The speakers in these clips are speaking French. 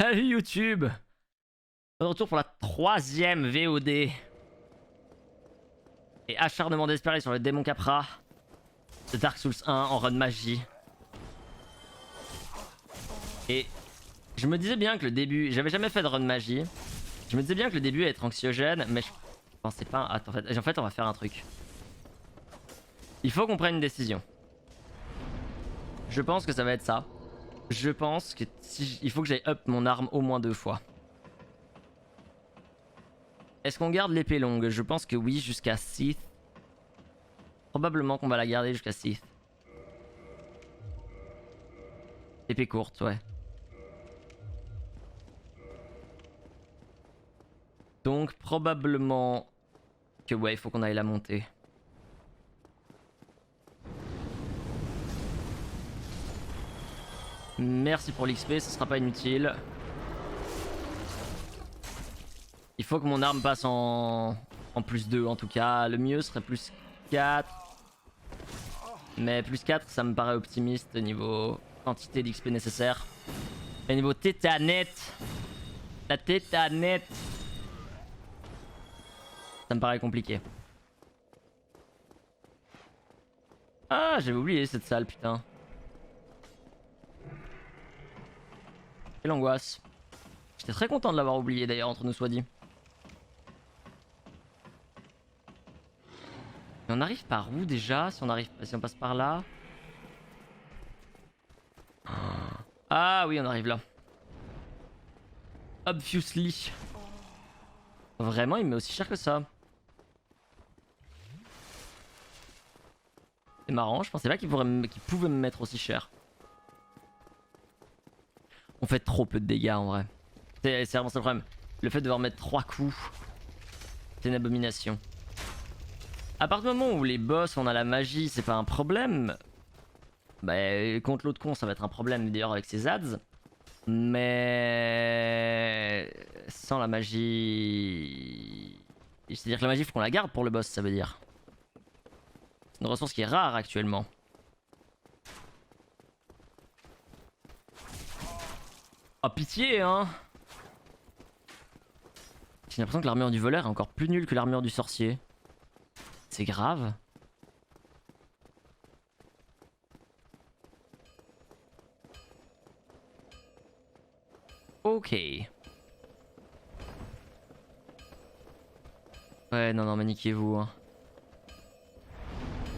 Salut YouTube. De retour pour la 3ème VOD. Et acharnement désespéré sur le démon Capra de Dark Souls 1 en run magie. Et je me disais bien que le début... J'avais jamais fait de run magie. Je me disais bien que le début allait être anxiogène, mais je pensais pas... Attends, en fait on va faire un truc. Il faut qu'on prenne une décision. Je pense que ça va être ça. Je pense que il faut que j'aille up mon arme au moins 2 fois. Est-ce qu'on garde l'épée longue? Je pense que oui, jusqu'à Sith. Probablement qu'on va la garder jusqu'à Sith. Épée courte, ouais. Donc probablement que ouais, il faut qu'on aille la monter. Merci pour l'XP, ce sera pas inutile. Il faut que mon arme passe en plus 2 en tout cas. Le mieux serait plus 4. Mais plus 4 ça me paraît optimiste niveau quantité d'XP nécessaire. Et niveau tétanette. La tétanette. Ça me paraît compliqué. Ah, j'avais oublié cette salle, putain. Quelle angoisse. J'étais très content de l'avoir oublié d'ailleurs, entre nous soit dit. Et on arrive par où déjà? Si on passe par là. Ah oui, on arrive là. Obviously. Vraiment, il me met aussi cher que ça. C'est marrant, je pensais pas qu'il pouvait me mettre aussi cher. On fait trop peu de dégâts en vrai. C'est vraiment ça le problème. Le fait de devoir mettre 3 coups, c'est une abomination. À partir du moment où les boss on a la magie, c'est pas un problème. Bah contre l'autre con ça va être un problème d'ailleurs avec ses ads. Mais sans la magie... C'est-à-dire que la magie faut qu'on la garde pour le boss, ça veut dire. C'est une ressource qui est rare actuellement. Oh pitié hein. J'ai l'impression que l'armure du voleur est encore plus nulle que l'armure du sorcier. C'est grave. Ok. Ouais non mais niquez-vous hein.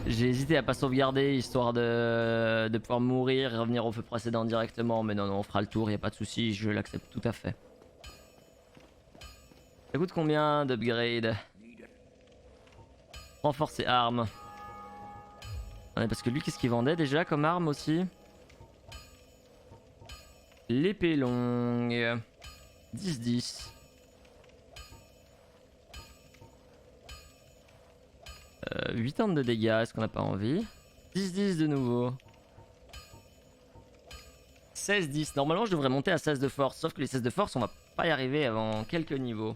J'ai hésité à pas sauvegarder histoire de pouvoir mourir et revenir au feu précédent directement. Mais non, on fera le tour, y a pas de souci, je l'accepte tout à fait. Ça coûte combien d'upgrade? Renforce et armes. Ouais, parce que lui, qu'est-ce qu'il vendait déjà comme arme aussi? L'épée longue. 10-10. 8 ans de dégâts, est-ce qu'on n'a pas envie? 10-10 de nouveau. 16-10. Normalement, je devrais monter à 16 de force. Sauf que les 16 de force, on va pas y arriver avant quelques niveaux.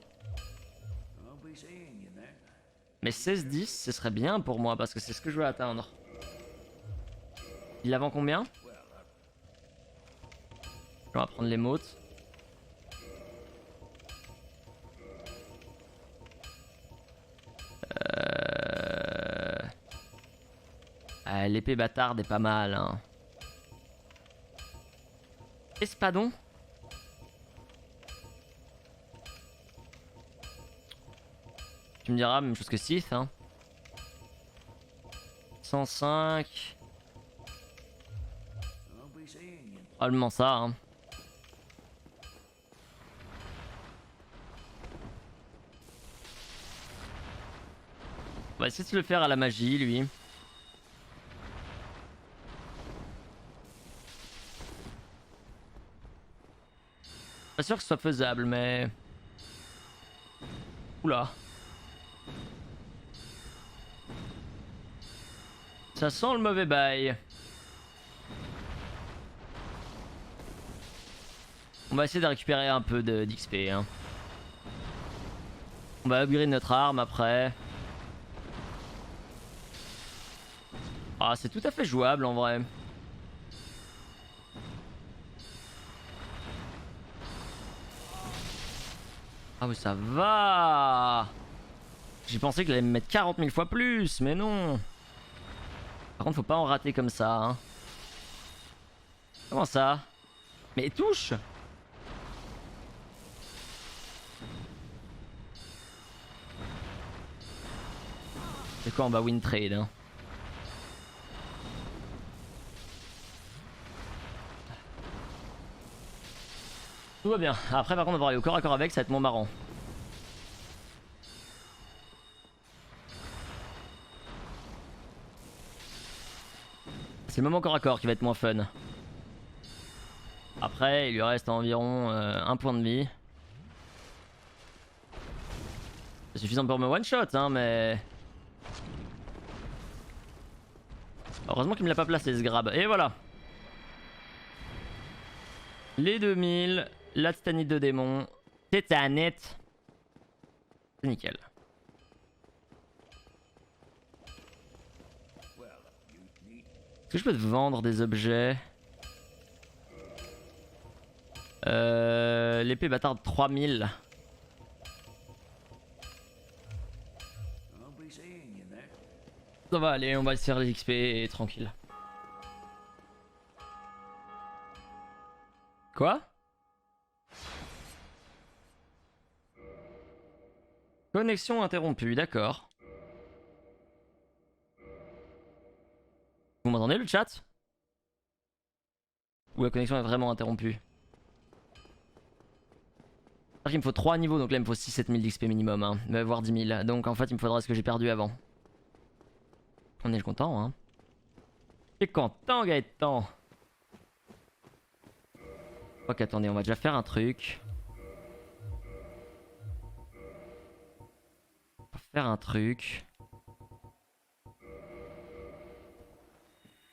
Mais 16-10, ce serait bien pour moi parce que c'est ce que je veux atteindre. Il la vend combien? On va prendre les motes. Ah, l'épée bâtarde est pas mal hein. Espadon. Tu me diras, même chose que Sith hein. 105. Probablement ça hein. On va essayer de le faire à la magie lui. Pas sûr que ce soit faisable mais... Oula. Ça sent le mauvais bail. On va essayer de récupérer un peu d'XP hein. On va upgrade notre arme après. Ah c'est tout à fait jouable en vrai. Ah oui, ça va. J'ai pensé qu'il allait me mettre 40 000 fois plus, mais non. Par contre, faut pas en rater comme ça. Hein. Comment ça? Mais touche! C'est quoi, on va win trade hein. Tout va bien. Après, par contre, on va aller au corps à corps avec, ça va être moins marrant. C'est le moment corps à corps qui va être moins fun. Après, il lui reste environ 1 point de vie. C'est suffisant pour me one shot, hein, mais. Heureusement qu'il me l'a pas placé ce grab. Et voilà. Les 2000, la titanite de démon, tétanite. C'est nickel. Est-ce que je peux te vendre des objets? L'épée bâtarde 3000. Ça va aller, on va se faire les XP et tranquille. Quoi? Connexion interrompue, d'accord. Vous m'entendez le chat? Ou la connexion est vraiment interrompue? Il me faut 3 niveaux, donc là il me faut 6-7 000 d'XP minimum, hein, voire 10 000. Donc en fait il me faudra ce que j'ai perdu avant. On est content, hein. T'es content, Gaëtan? Ok, attendez, on va déjà faire un truc. On va faire un truc.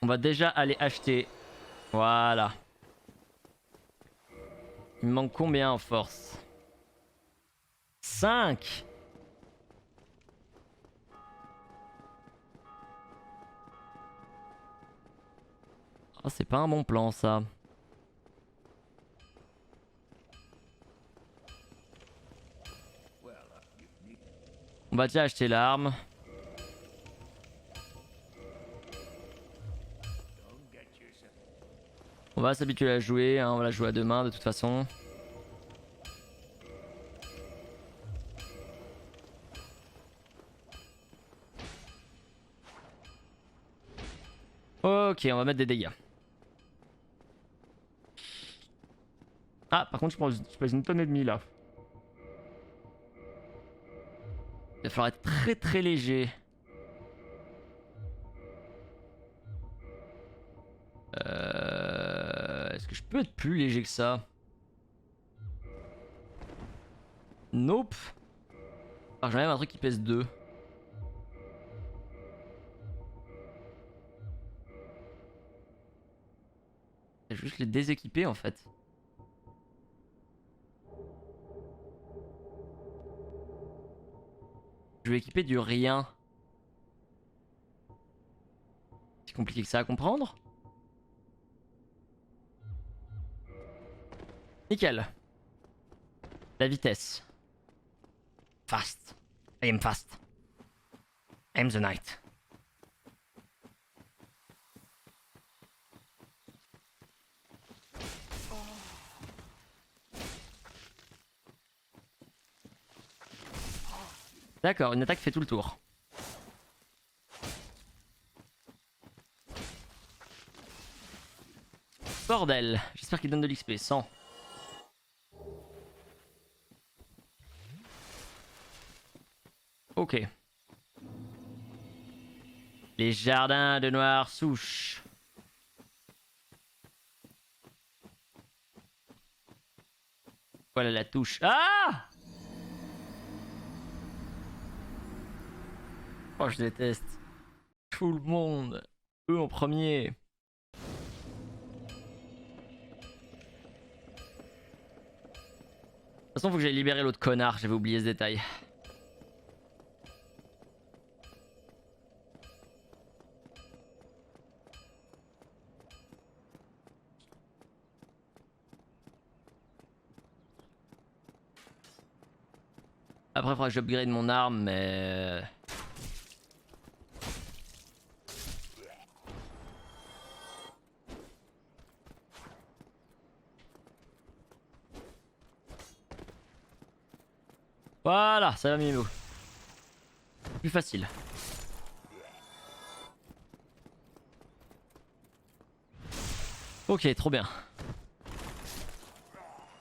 On va déjà aller acheter. Voilà. Il me manque combien en force? 5. Oh, c'est pas un bon plan ça. On va déjà acheter l'arme. On va s'habituer à jouer, hein, on va la jouer à 2 mains de toute façon. Ok, on va mettre des dégâts. Ah, par contre, je pèse 1,5 tonne là. Il va falloir être très très léger. Est-ce que je peux être plus léger que ça? Nope. Alors j'ai même un truc qui pèse 2. Je vais juste les déséquiper en fait. Je vais équiper du rien. C'est compliqué que ça à comprendre. Nickel. La vitesse. Fast. I am fast. I am the knight. D'accord, une attaque fait tout le tour. Bordel, j'espère qu'il donne de l'XP. 100. Ok. Les jardins de noire souche. Voilà la touche. Ah! Oh, je déteste. Tout le monde. Eux en premier. De toute façon, faut que j'aille libérer l'autre connard. J'avais oublié ce détail. Après, il faudra que j'upgrade mon arme, mais... Voilà, ça va mieux. Plus facile. Ok, trop bien.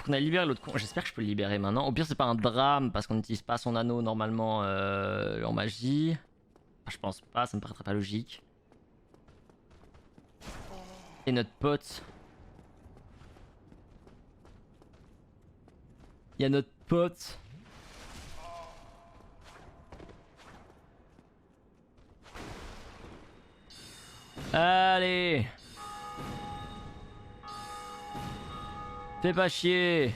On a libéré l'autre con. J'espère que je peux le libérer maintenant. Au pire, c'est pas un drame parce qu'on n'utilise pas son anneau normalement en magie. Enfin, je pense pas, ça me paraîtrait pas logique. Et notre pote. Il y a notre pote. Allez. Fais pas chier.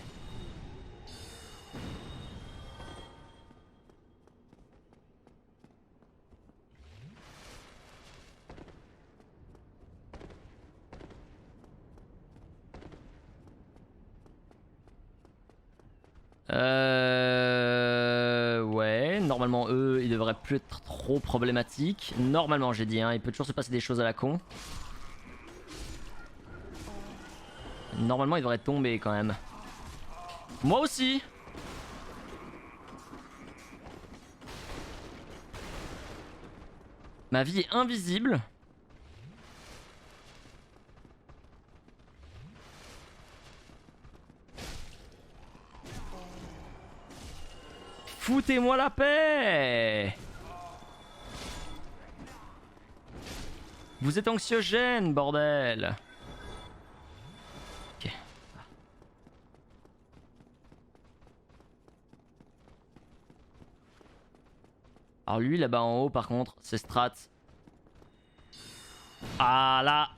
Ouais, normalement eux, ils devraient plus être trop problématiques. Normalement, j'ai dit, hein, il peut toujours se passer des choses à la con. Normalement, il devrait tomber quand même. Moi aussi. Ma vie est invisible. Foutez-moi la paix. Vous êtes anxiogène, bordel. Ok. Alors lui, là-bas en haut, par contre, c'est strat. Ah là,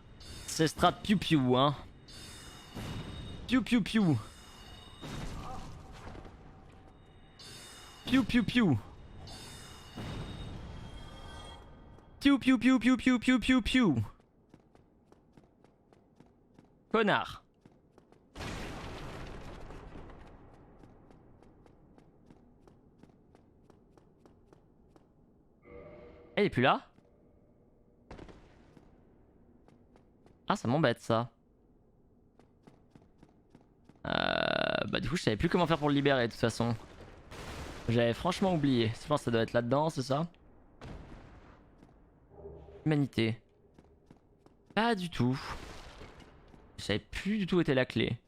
c'est strat piou-piou, hein. Piou-piou-piou. Piou-piou-piou. Piou-piou-piou-piou-piou-piou-piou-piou. Connard. Elle est plus là? Ah, ça m'embête ça. Bah du coup je savais plus comment faire pour le libérer de toute façon. J'avais franchement oublié. Je pense que ça doit être là-dedans, c'est ça? Humanité. Pas du tout. Je savais plus du tout où était la clé.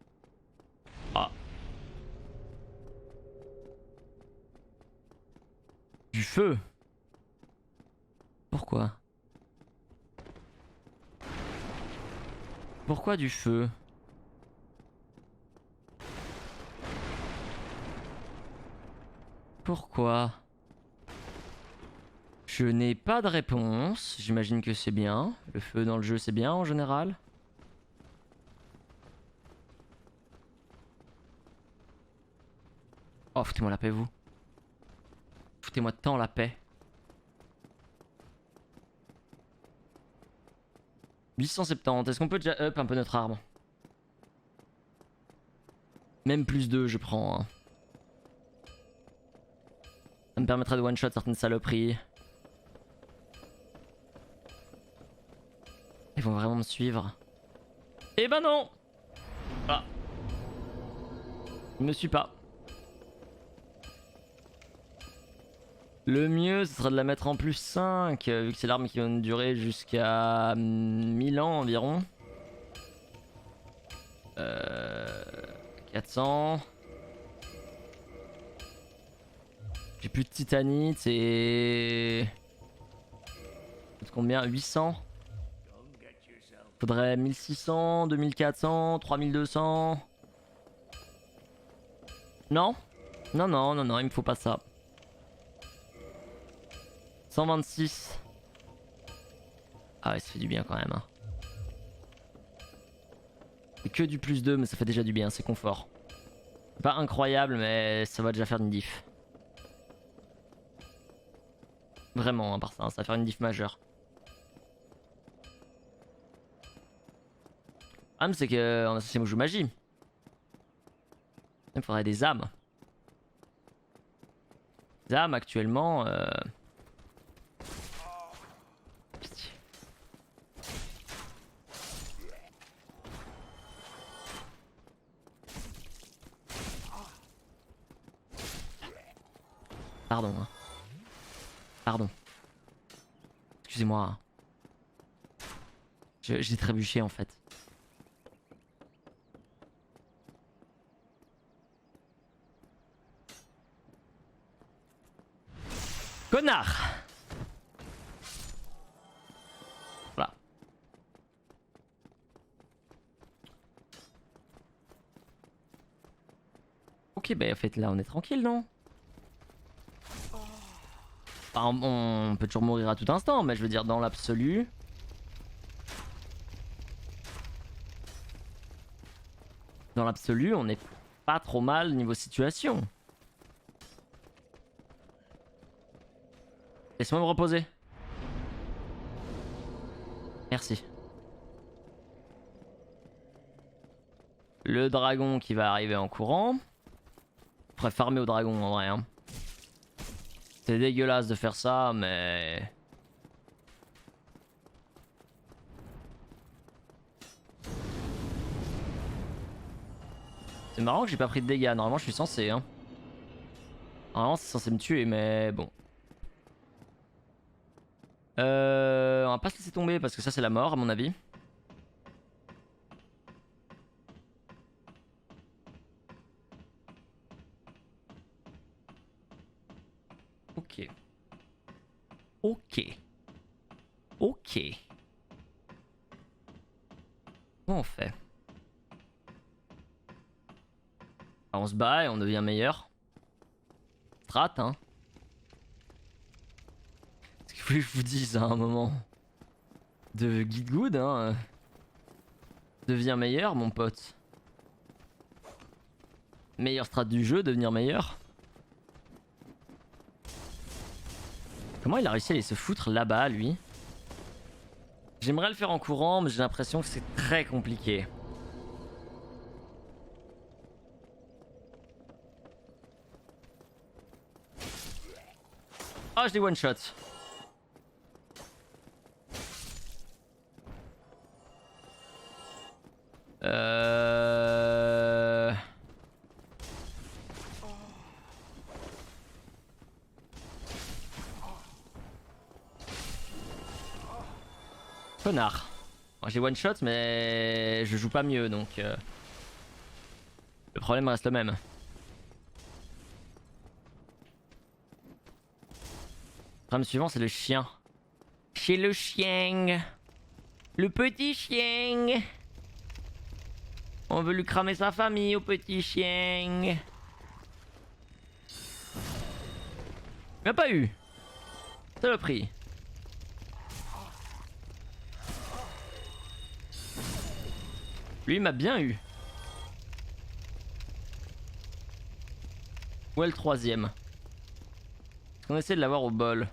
Ah. Du feu. Pourquoi? Pourquoi du feu? Pourquoi? Je n'ai pas de réponse. J'imagine que c'est bien. Le feu dans le jeu c'est bien en général. Oh, foutez-moi la paix, vous. Foutez-moi tant la paix. 870. Est-ce qu'on peut déjà up un peu notre arme? Même plus 2, je prends. Hein. Ça me permettra de one-shot certaines saloperies. Ils vont vraiment me suivre. Eh ben non! Ah. Je me suis pas. Le mieux, ce serait de la mettre en plus 5, vu que c'est l'arme qui va nous durer jusqu'à 1000 ans environ. 400. J'ai plus de titanite et... Combien? 800. Faudrait 1600, 2400, 3200. Non? Non, non, non, non, il me faut pas ça. 126. Ah ouais, ça fait du bien quand même. Hein. C'est que du plus 2, mais ça fait déjà du bien, c'est confort. Pas incroyable, mais ça va déjà faire une diff. Vraiment, à part ça, ça va faire une diff majeure. Ah, mais c'est qu'en associé, moi je joue magie. Il me faudrait des âmes. âmes actuellement. Pitié. Pardon. Hein. Pardon. Excusez-moi. J'ai trébuché en fait. Connard! Voilà. Ok, bah en fait là on est tranquille, non? Enfin, on peut toujours mourir à tout instant, mais je veux dire dans l'absolu. Dans l'absolu, on n'est pas trop mal niveau situation. Laisse-moi me reposer. Merci. Le dragon qui va arriver en courant. Je pourrais farmer au dragon en vrai. Hein. C'est dégueulasse de faire ça, mais... C'est marrant que j'ai pas pris de dégâts. Normalement, je suis censé. Hein. Normalement, c'est censé me tuer, mais bon. On va pas se laisser tomber parce que ça, c'est la mort, à mon avis. Ok. Ok. Ok. Comment on fait? On se bat et on devient meilleur. Strat, hein. Ce qu'il faut que je vous dise à un moment. De Guide Good, hein. Deviens meilleur, mon pote. Meilleure strat du jeu, devenir meilleur. Comment il a réussi à aller se foutre là-bas, lui? J'aimerais le faire en courant, mais j'ai l'impression que c'est très compliqué. Ah, je l'ai one shot. Connard. Bon, j'ai one shot, mais je joue pas mieux, donc le problème reste le même. Le problème suivant, c'est le chien. Chez le chien. Le petit chien. On veut lui cramer sa famille au petit chien. Il m'a pas eu. C'est le prix. Lui m'a bien eu. Où est le troisième? Est-ce qu'on essaie de l'avoir au bol?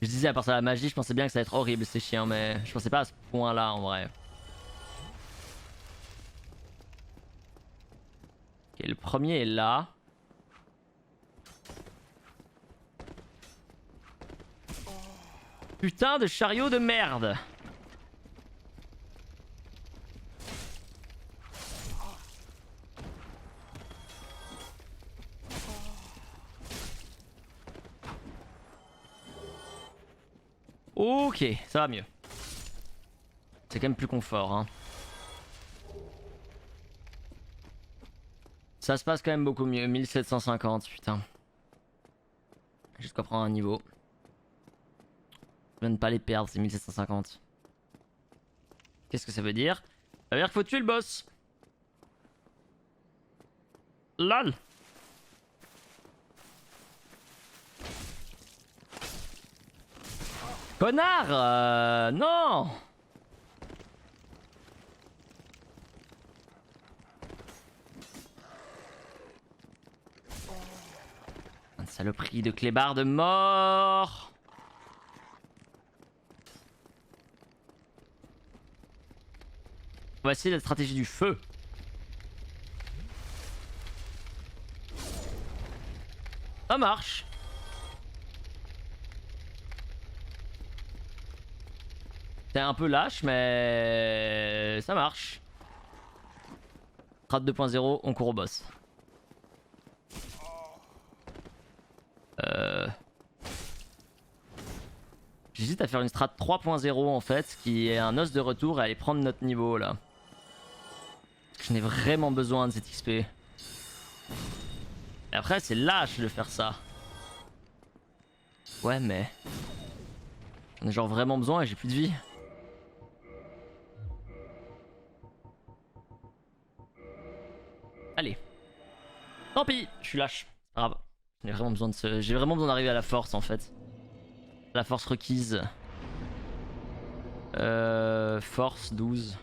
Je disais à part ça la magie, je pensais bien que ça allait être horrible ces chiens, mais je pensais pas à ce point là en vrai. Ok, le premier est là. Putain de chariot de merde. Ok, ça va mieux. C'est quand même plus confort, hein. Ça se passe quand même beaucoup mieux. 1750, putain. Jusqu'à prendre un niveau. Je viens de pas les perdre, c'est 1750. Qu'est-ce que ça veut dire? Ça veut dire qu'il faut tuer le boss. LOL. Connard, non. Un saloperie de clébard de mort. Voici la stratégie du feu. Ça marche. C'est un peu lâche, mais ça marche. Strat 2.0, on court au boss. J'hésite à faire une strat 3.0 en fait, qui est un os de retour et aller prendre notre niveau là. Je n'ai vraiment besoin de cette XP. Et après, c'est lâche de faire ça. Ouais, mais. J'en ai genre vraiment besoin et j'ai plus de vie. Allez. Tant pis, je suis lâche. C'est pas grave. J'ai vraiment besoin de ce. J'ai vraiment besoin d'arriver à la force en fait. La force requise. Force 12.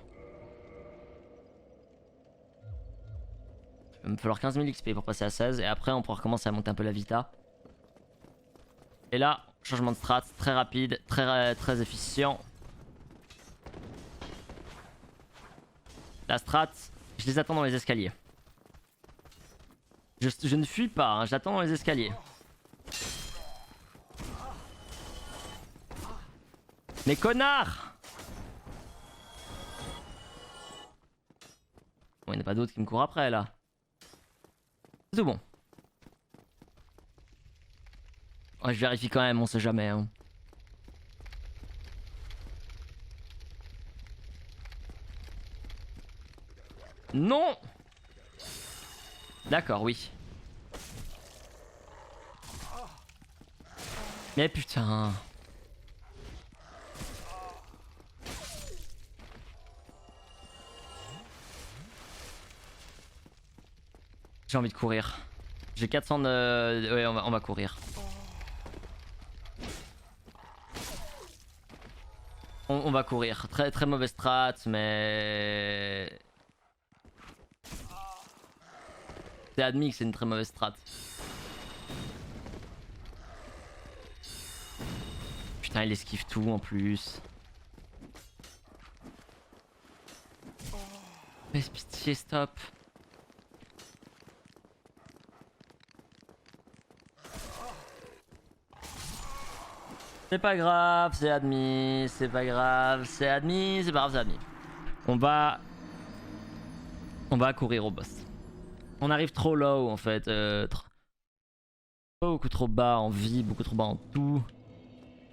Il va me falloir 15 000 XP pour passer à 16 et après on pourra recommencer à monter un peu la vita. Et là, changement de strat, très rapide, très efficient. La strat, je les attends dans les escaliers. Je ne fuis pas, hein, j'attends dans les escaliers. Mais connard! Bon, il n'y en a pas d'autres qui me courent après là. C'est tout bon. Ouais, je vérifie quand même, on sait jamais. Hein. Non! D'accord, oui. Mais putain. J'ai envie de courir. J'ai 400 de... Ouais, on va courir. On va courir. Très mauvaise strat, mais... C'est admis que c'est une très mauvaise strat. Putain, il esquive tout en plus. Mais pitié, stop. C'est pas grave, c'est admis, c'est pas grave, c'est admis, c'est pas grave, c'est admis. On va courir au boss. On arrive trop low en fait, beaucoup trop bas en vie, beaucoup trop bas en tout.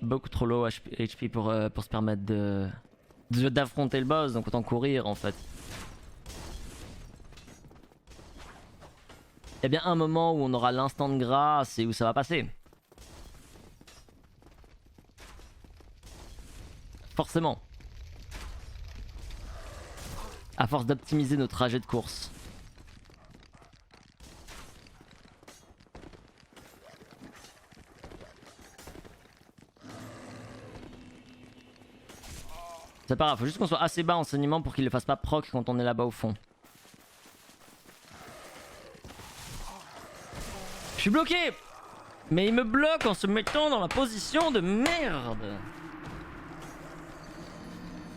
Beaucoup trop low HP pour se permettre d'affronter le boss, donc autant courir en fait. Il y a bien un moment où on aura l'instant de grâce et où ça va passer. Forcément. À force d'optimiser nos trajets de course. C'est pas grave, faut juste qu'on soit assez bas en saignement pour qu'il ne fasse pas proc quand on est là-bas au fond. Je suis bloqué! Mais il me bloque en se mettant dans la position de merde!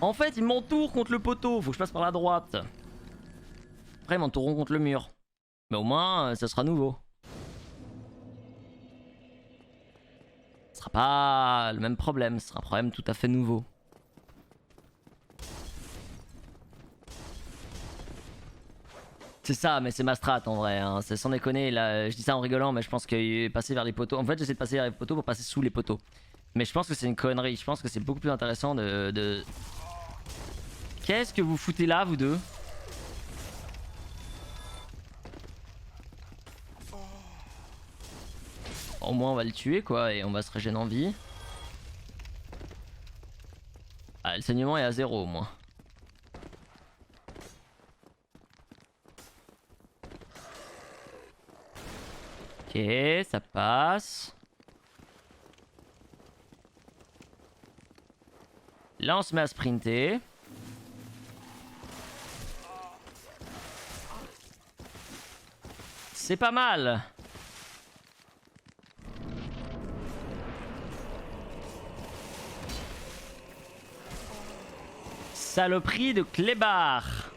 En fait, ils m'entourent contre le poteau, faut que je passe par la droite. Après, ils m'entoureront contre le mur. Mais au moins, ça sera nouveau. Ce sera pas le même problème, ce sera un problème tout à fait nouveau. C'est ça, mais c'est ma strat en vrai, hein. C'est sans déconner, là, je dis ça en rigolant, mais je pense que passer vers les poteaux... En fait, j'essaie de passer vers les poteaux pour passer sous les poteaux. Mais je pense que c'est une connerie, je pense que c'est beaucoup plus intéressant de... Qu'est-ce que vous foutez là, vous deux? Au moins, on va le tuer, quoi, et on va se régénérer en vie. Ah, le saignement est à 0, au moins. Ok, ça passe. Là, on se met à sprinter. C'est pas mal. Saloperie de clébard.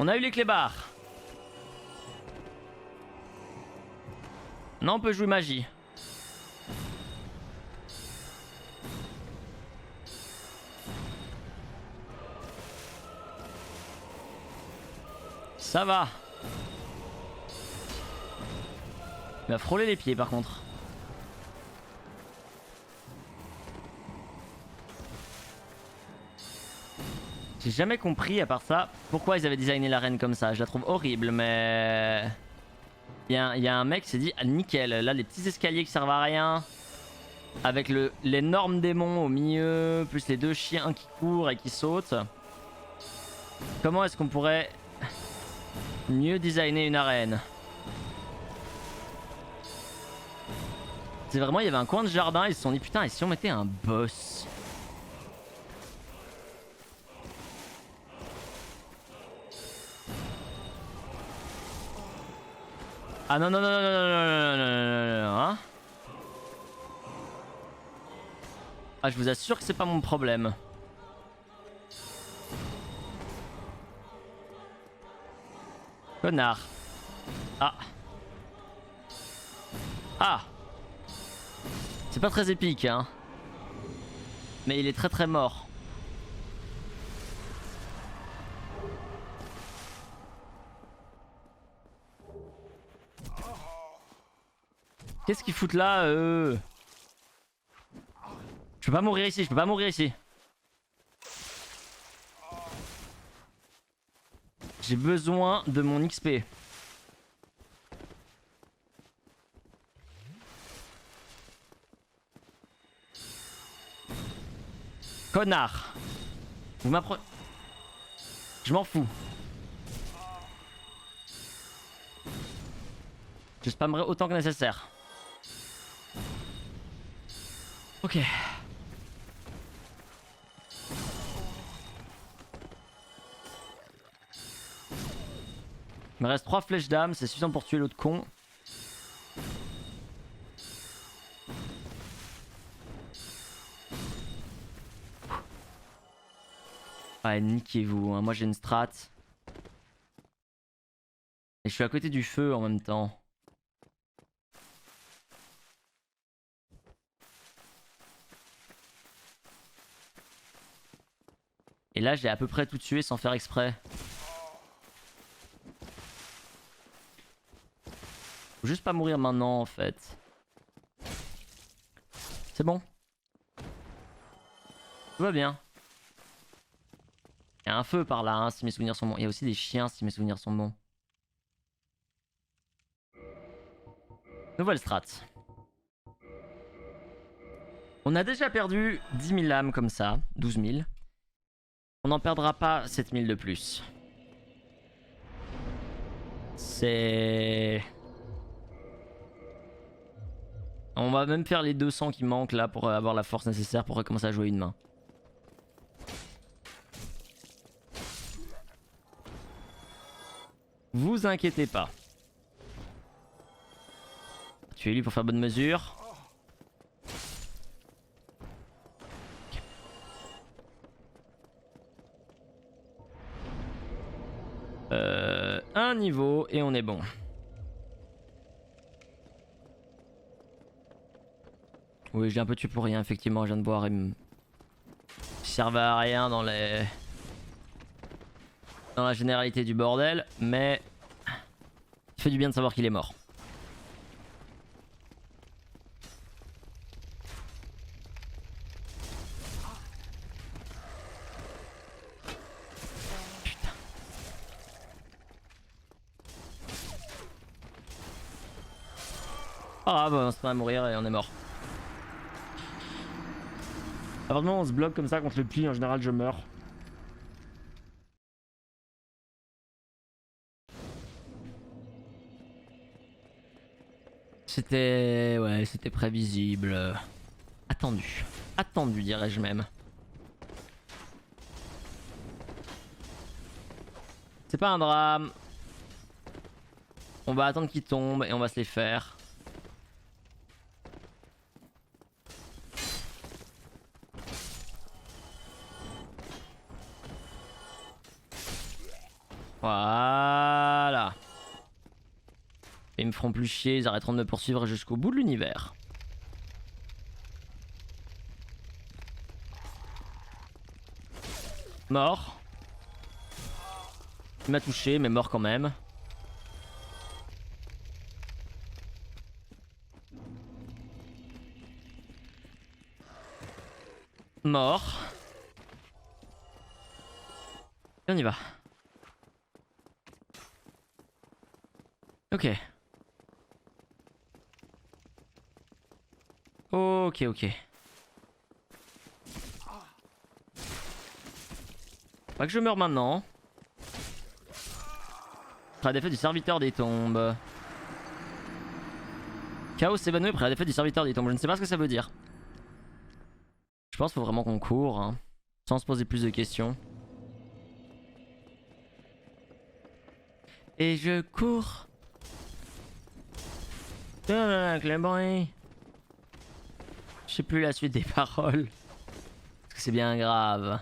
On a eu les clébards. Non, on peut jouer magie. Ça va. Il m'a frôlé les pieds par contre. J'ai jamais compris à part ça pourquoi ils avaient designé l'arène comme ça. Je la trouve horrible mais... Il y a un mec qui s'est dit ah, nickel, là les petits escaliers qui servent à rien. Avec l'énorme démon au milieu, plus les deux chiens qui courent et qui sautent. Comment est-ce qu'on pourrait mieux designer une arène? C'est vraiment, il y avait un coin de jardin, ils se sont dit putain, et si on mettait un boss? Ah non, non, non, non, non, non, non, non, non, non, hein? Ah, je vous assure que c'est pas mon problème. Connard. Ah. Ah. C'est pas très épique, hein. Mais il est très très mort. Qu'est-ce qu'ils foutent là, Je peux pas mourir ici, je peux pas mourir ici. J'ai besoin de mon XP. Connard. Vous m'apprenez... Je m'en fous. Je spammerai autant que nécessaire. Ok. Il me reste 3 flèches d'âme, c'est suffisant pour tuer l'autre con. Ah, niquez-vous, hein. Moi j'ai une strat. Et je suis à côté du feu en même temps. Et là j'ai à peu près tout tué sans faire exprès. Faut juste pas mourir maintenant en fait. C'est bon. Tout va bien. Il y a un feu par là, hein, si mes souvenirs sont bons. Il y a aussi des chiens si mes souvenirs sont bons. Nouvelle strat. On a déjà perdu 10 000 âmes comme ça, 12 000. On n'en perdra pas 7 000 de plus. C'est... On va même faire les 200 qui manquent là pour avoir la force nécessaire pour recommencer à jouer une main. Vous inquiétez pas. Tuez-lui pour faire bonne mesure. Un niveau et on est bon. Oui, j'ai un peu tué pour rien, effectivement, je viens de boire et me servait à rien dans les... dans la généralité du bordel, mais il fait du bien de savoir qu'il est mort. Putain. Ah bah on se fait à mourir et on est mort. Apparemment on se bloque comme ça contre le pli, en général je meurs. C'était... ouais, c'était prévisible. Attendu. Attendu dirais-je même. C'est pas un drame. On va attendre qu'il tombe et on va se les faire. Voilà. Ils me feront plus chier, ils arrêteront de me poursuivre jusqu'au bout de l'univers. Mort. Il m'a touché, mais mort quand même. Mort. Et on y va. Ok. Ok, ok. Pas que je meure maintenant. Après la défaite du serviteur des tombes. Chaos s'évanouit après la défaite du serviteur des tombes. Je ne sais pas ce que ça veut dire. Je pense qu'il faut vraiment qu'on court. Hein, sans se poser plus de questions. Et je cours. Je sais plus la suite des paroles. Parce que c'est bien grave.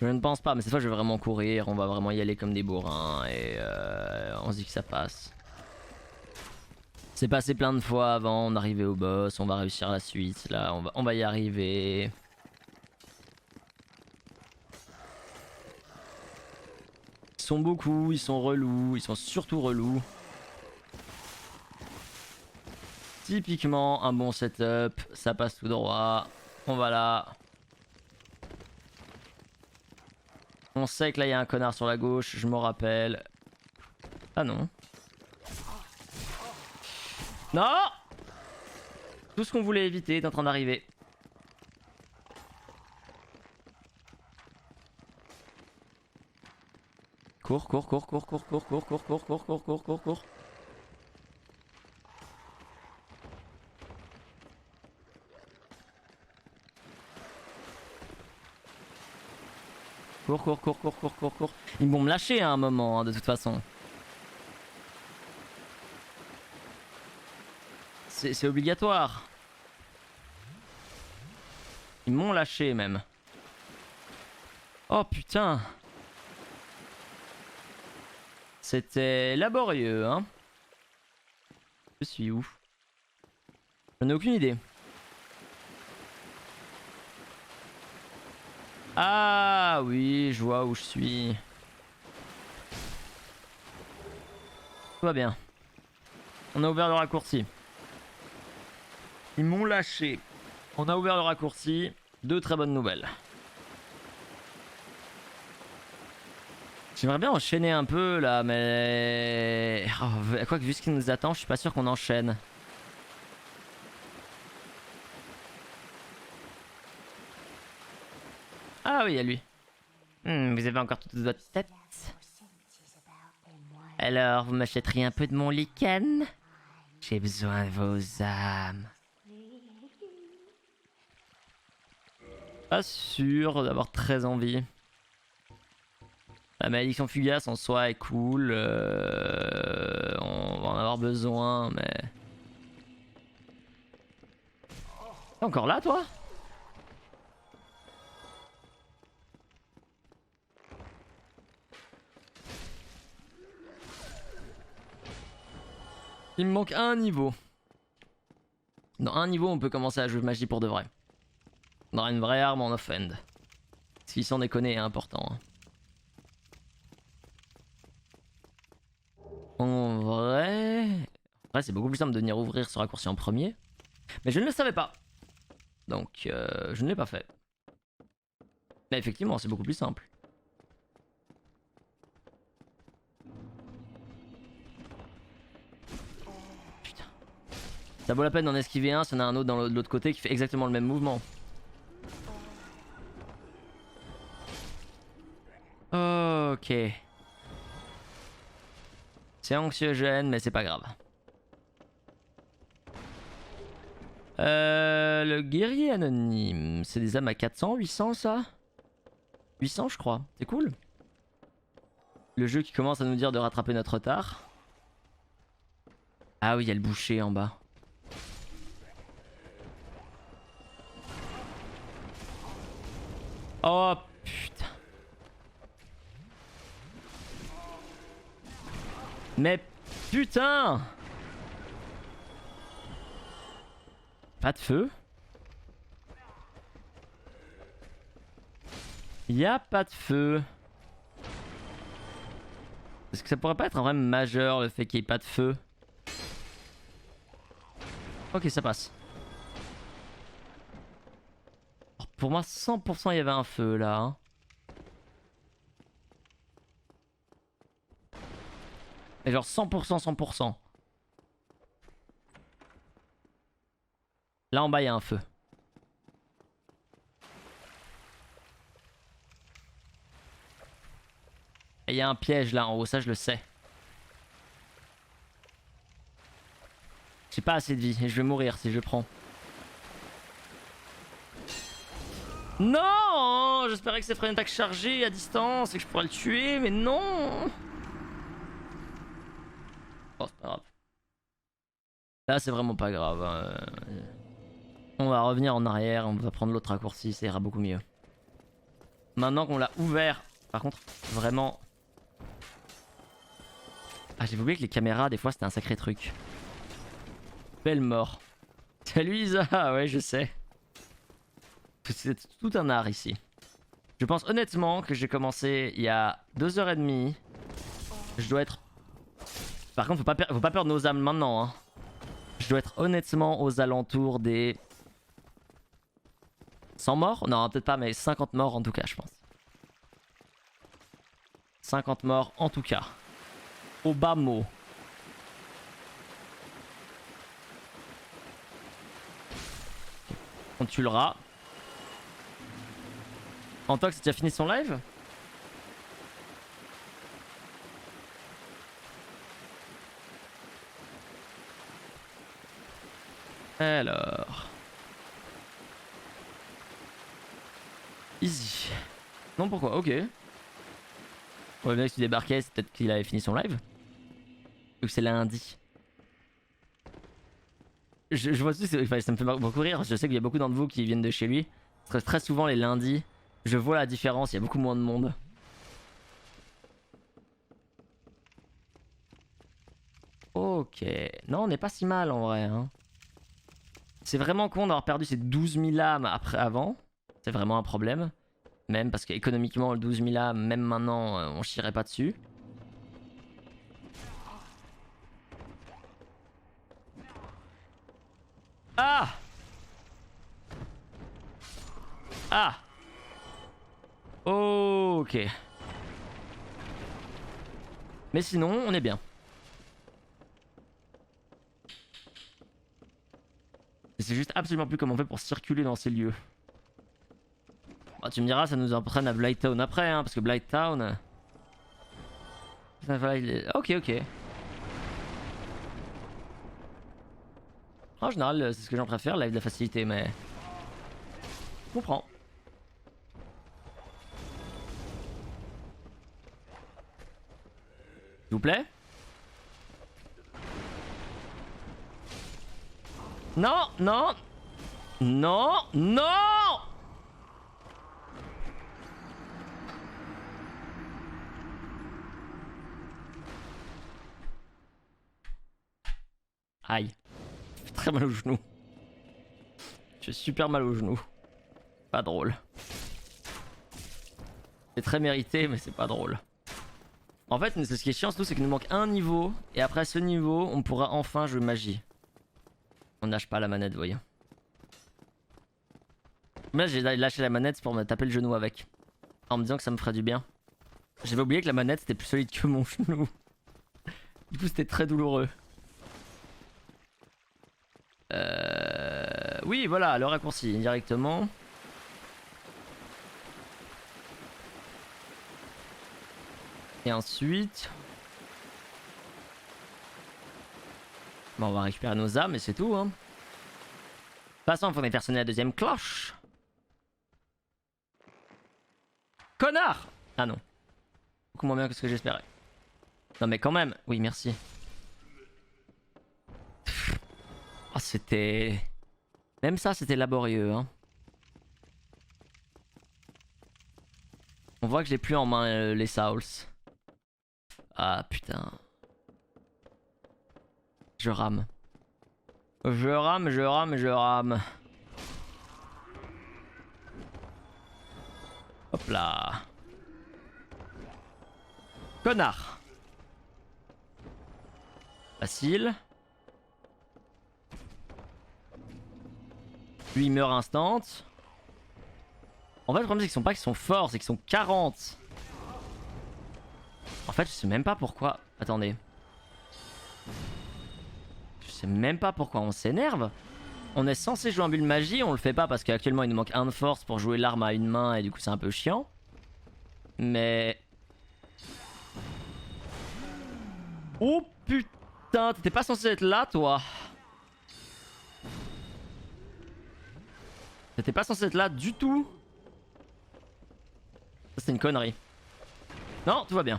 Je ne pense pas, mais cette fois je vais vraiment courir. On va vraiment y aller comme des bourrins. Et on se dit que ça passe. C'est passé plein de fois avant d'arriver au boss. On va réussir la suite. Là, on va y arriver. Ils sont beaucoup, ils sont relous, ils sont surtout relous. Typiquement un bon setup, ça passe tout droit. On va là. On sait que là il y a un connard sur la gauche, je m'en rappelle. Ah non. Non! Tout ce qu'on voulait éviter est en train d'arriver. Cours, cours, cours, cours, cours, cours, cours, cours, cours, cours, cours, cours, cours, cours. Cours, cours, cours, cours, cours, cours, cours. Ils vont me lâcher à un moment, hein, de toute façon. C'est obligatoire. Ils m'ont lâché même. Oh putain. C'était laborieux, hein. Je suis où? J'en ai aucune idée. Ah oui, je vois où je suis. Tout va bien. On a ouvert le raccourci. Ils m'ont lâché. On a ouvert le raccourci. Deux très bonnes nouvelles. J'aimerais bien enchaîner un peu là, mais... Oh, quoi que vu ce qui nous attend, je suis pas sûr qu'on enchaîne. Ah oui, il y a lui. Vous avez encore toute votre tête. Alors, vous m'achèteriez un peu de mon lichen? J'ai besoin de vos âmes. Pas sûr d'avoir très envie. La malédiction fugace en soi est cool. On va en avoir besoin, mais... T'es encore là, toi? Il me manque un niveau. Dans un niveau, on peut commencer à jouer magie pour de vrai. On aura une vraie arme en offhand. Ce qui sans déconner est important. Hein. En vrai... c'est beaucoup plus simple de venir ouvrir ce raccourci en premier. Mais je ne le savais pas. Donc, je ne l'ai pas fait. Mais effectivement, c'est beaucoup plus simple. Putain. Ça vaut la peine d'en esquiver un s'il y en a un autre de l'autre côté qui fait exactement le même mouvement. Ok. C'est anxiogène, mais c'est pas grave. Le guerrier anonyme, c'est des âmes à 400, 800 ça? 800 je crois, c'est cool. Le jeu qui commence à nous dire de rattraper notre retard. Ah oui, il y a le boucher en bas. Oh putain. Mais putain. Pas de feu. Y'a pas de feu. Est-ce que ça pourrait pas être un problème majeur le fait qu'il n'y ait pas de feu? Ok, ça passe. Oh, pour moi, 100% il y avait un feu là. Hein. Et genre 100%, 100%. Là en bas, il y a un feu. Et il y a un piège là en haut, ça je le sais. J'ai pas assez de vie et je vais mourir si je le prends. Non! J'espérais que ça ferait une attaque chargée à distance et que je pourrais le tuer, mais non! Oh, c'est pas grave. Là, c'est vraiment pas grave. Hein. On va revenir en arrière, on va prendre l'autre raccourci, ça ira beaucoup mieux. Maintenant qu'on l'a ouvert, par contre, vraiment... Ah, j'ai oublié que les caméras, des fois, c'était un sacré truc. Belle mort. Salut Isa, ouais, je sais. C'est tout un art ici. Je pense honnêtement que j'ai commencé il y a 2h30. Je dois être... Par contre, faut pas perdre nos âmes maintenant. Hein. Je dois être honnêtement aux alentours des... 100 morts? Non, peut-être pas, mais 50 morts en tout cas, je pense. 50 morts en tout cas. Au bas mot. On tuera. Antox, tu as fini son live? Alors... Easy. Non, pourquoi? Ok. Ouais, bien que tu débarquais, c'est peut-être qu'il avait fini son live. Ou que c'est lundi. Je vois tout, ça me fait beaucoup rire. Je sais qu'il y a beaucoup d'entre vous qui viennent de chez lui. Très souvent les lundis, je vois la différence, il y a beaucoup moins de monde. Ok. Non, on n'est pas si mal en vrai. Hein. C'est vraiment con d'avoir perdu ces 12 000 âmes avant. C'est vraiment un problème. Même parce qu'économiquement, le 12 000 âmes, même maintenant, on chierait pas dessus. Ah! Ah! Ok. Mais sinon, on est bien. C'est juste absolument plus comment on fait pour circuler dans ces lieux. Bah, tu me diras, ça nous entraîne à Blighttown après, hein, parce que Blighttown... Ok, ok. En général, c'est ce que j'en préfère, live de la facilité, mais... Je comprends. S'il vous plaît. Non, non. Non, non. Aïe. Ça fait très mal au genou. J'ai super mal au genou. Pas drôle. C'est très mérité, mais c'est pas drôle. En fait, ce qui est chiant, c'est qu'il nous manque un niveau. Et après ce niveau, on pourra enfin jouer magie. On lâche pas la manette, vous voyez. Mais là, j'ai lâché la manette pour me taper le genou avec. En me disant que ça me ferait du bien. J'avais oublié que la manette c'était plus solide que mon genou. Du coup, c'était très douloureux. Oui, voilà, le raccourci directement. Et ensuite... Bon, on va récupérer nos âmes et c'est tout. Hein. De toute façon, il faut personner la deuxième cloche. Connard! Ah non. Beaucoup moins bien que ce que j'espérais. Non mais quand même. Oui, merci. Oh, c'était... Même ça, c'était laborieux. Hein. voit que j'ai plus en main les Souls. Ah putain. Je rame. Je rame, je rame, je rame. Hop là. Connard. Facile. Lui il meurt instant. En fait le problème c'est qu'ils sont forts, c'est qu'ils sont 40. En fait je sais même pas pourquoi. Attendez. Je sais même pas pourquoi on s'énerve. On est censé jouer un bulle magie, on le fait pas parce qu'actuellement il nous manque 1 de force pour jouer l'arme à une main et du coup c'est un peu chiant. Mais... Oh putain, t'étais pas censé être là toi. T'étais pas censé être là du tout. Ça c'est une connerie. Non, tout va bien.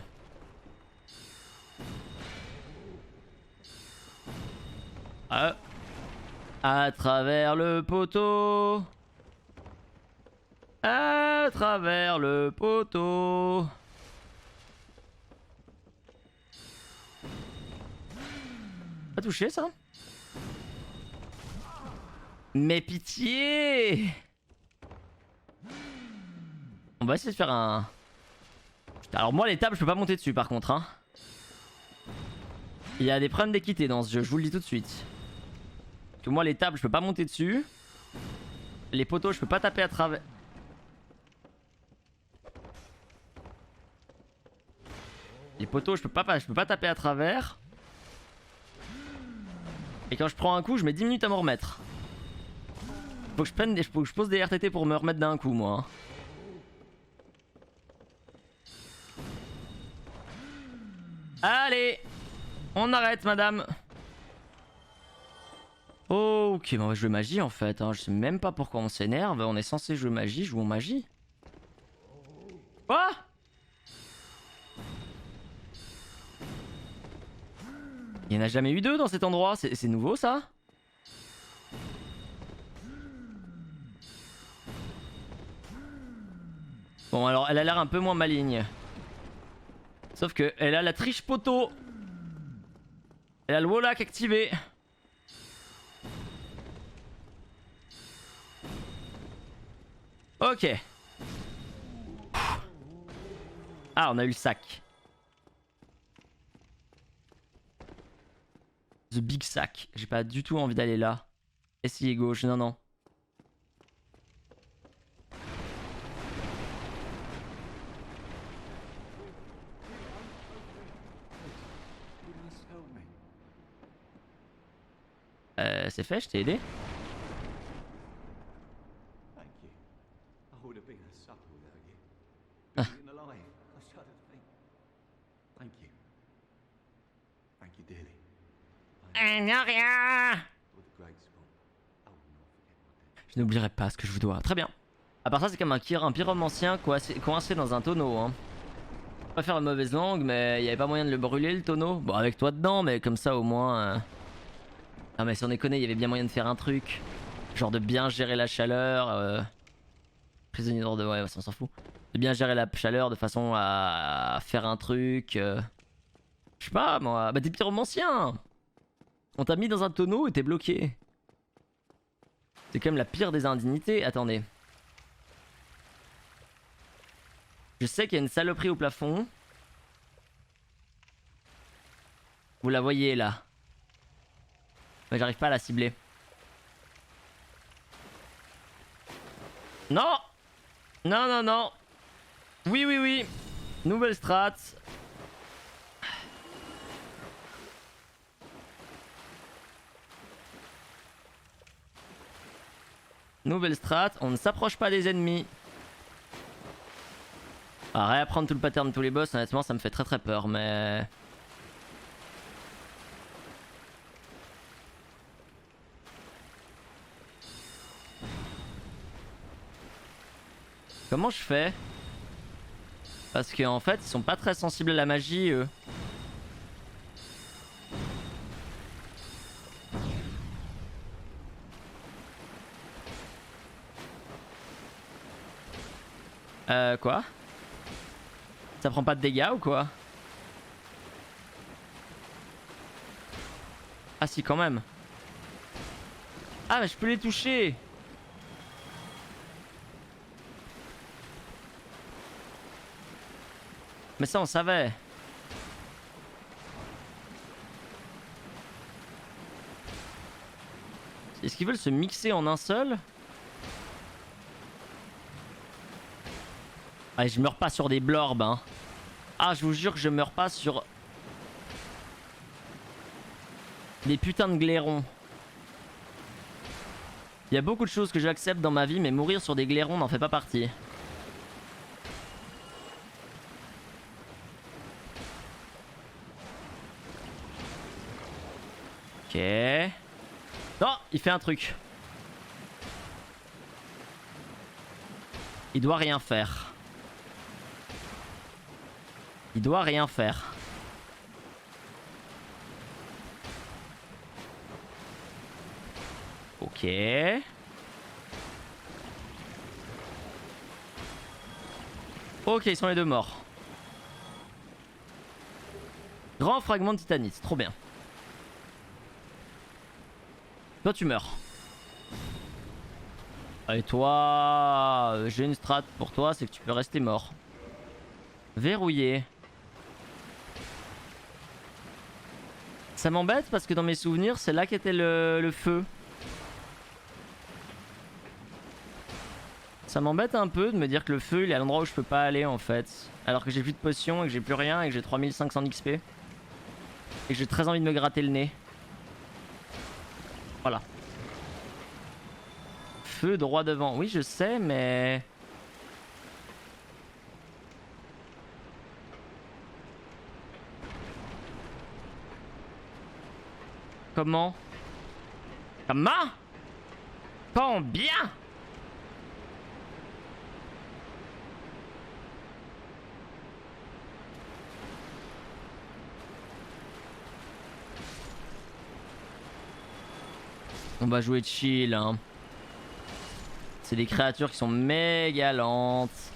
À travers le poteau. À travers le poteau. Pas touché ça? Mais pitié! On va essayer de faire un... Putain, alors moi les tables je peux pas monter dessus par contre hein. Il y a des problèmes d'équité dans ce jeu, je vous le dis tout de suite. Parce que moi les tables je peux pas monter dessus. Les poteaux je peux pas taper à travers... Les poteaux je peux pas taper à travers. Et quand je prends un coup je mets 10 minutes à me remettre. Faut que je pose des RTT pour me remettre d'un coup moi. Allez, on arrête madame. Ok, bon, on va jouer magie en fait. Hein. Je sais même pas pourquoi on s'énerve. On est censé jouer magie, jouons magie. Quoi? Il n'y en a jamais eu deux dans cet endroit. C'est nouveau ça? Bon alors elle a l'air un peu moins maligne. Sauf que elle a la triche poteau. Elle a le Wallach activé. Ok. Ah on a eu le sac. The big sack. J'ai pas du tout envie d'aller là. Essayer gauche, non non. C'est fait, je t'ai aidé. Non, rien. Je n'oublierai pas ce que je vous dois. Très bien. À part ça, c'est comme un pyromancien coincé dans un tonneau. Hein. Pas faire une mauvaise langue, mais il n'y avait pas moyen de le brûler le tonneau. Bon, avec toi dedans, mais comme ça au moins. Non, mais si on est connu, il y avait bien moyen de faire un truc. Genre de bien gérer la chaleur. Prisonnier de... Ouais, ça on s'en fout. De bien gérer la chaleur de façon à faire un truc. Je sais pas moi. Bah, t'es pyromancien. On t'a mis dans un tonneau et t'es bloqué. C'est quand même la pire des indignités. Attendez. Je sais qu'il y a une saloperie au plafond. Vous la voyez là. Mais j'arrive pas à la cibler. Non! Non, non, non. Oui, oui, oui. Nouvelle strat. Nouvelle strat. On ne s'approche pas des ennemis. À réapprendre tout le pattern de tous les boss, honnêtement, ça me fait très très peur, mais... Comment je fais? Parce qu'en fait, ils sont pas très sensibles à la magie, eux. Quoi? Ça prend pas de dégâts ou quoi? Ah si quand même. Ah mais je peux les toucher. Mais ça on savait. Est-ce qu'ils veulent se mixer en un seul? Ah je meurs pas sur des blorbs hein. Ah je vous jure que je meurs pas sur des putains de glairons. Il y a beaucoup de choses que j'accepte dans ma vie, mais mourir sur des glairons n'en fait pas partie. Ok. Non, il fait un truc. Il doit rien faire. Il doit rien faire. Ok. Ok, ils sont les deux morts. Grand fragment de titanite, trop bien. Toi tu meurs. Et toi, j'ai une strat pour toi, c'est que tu peux rester mort. Verrouillé. Ça m'embête parce que dans mes souvenirs, c'est là qu'était le feu. Ça m'embête un peu de me dire que le feu il est à l'endroit où je peux pas aller en fait. Alors que j'ai plus de potions et que j'ai plus rien et que j'ai 3500 XP. Et que j'ai très envie de me gratter le nez. Voilà. Feu droit devant. Oui je sais mais... Comment? Comment? Combien? On va jouer chill hein. C'est des créatures qui sont méga lentes.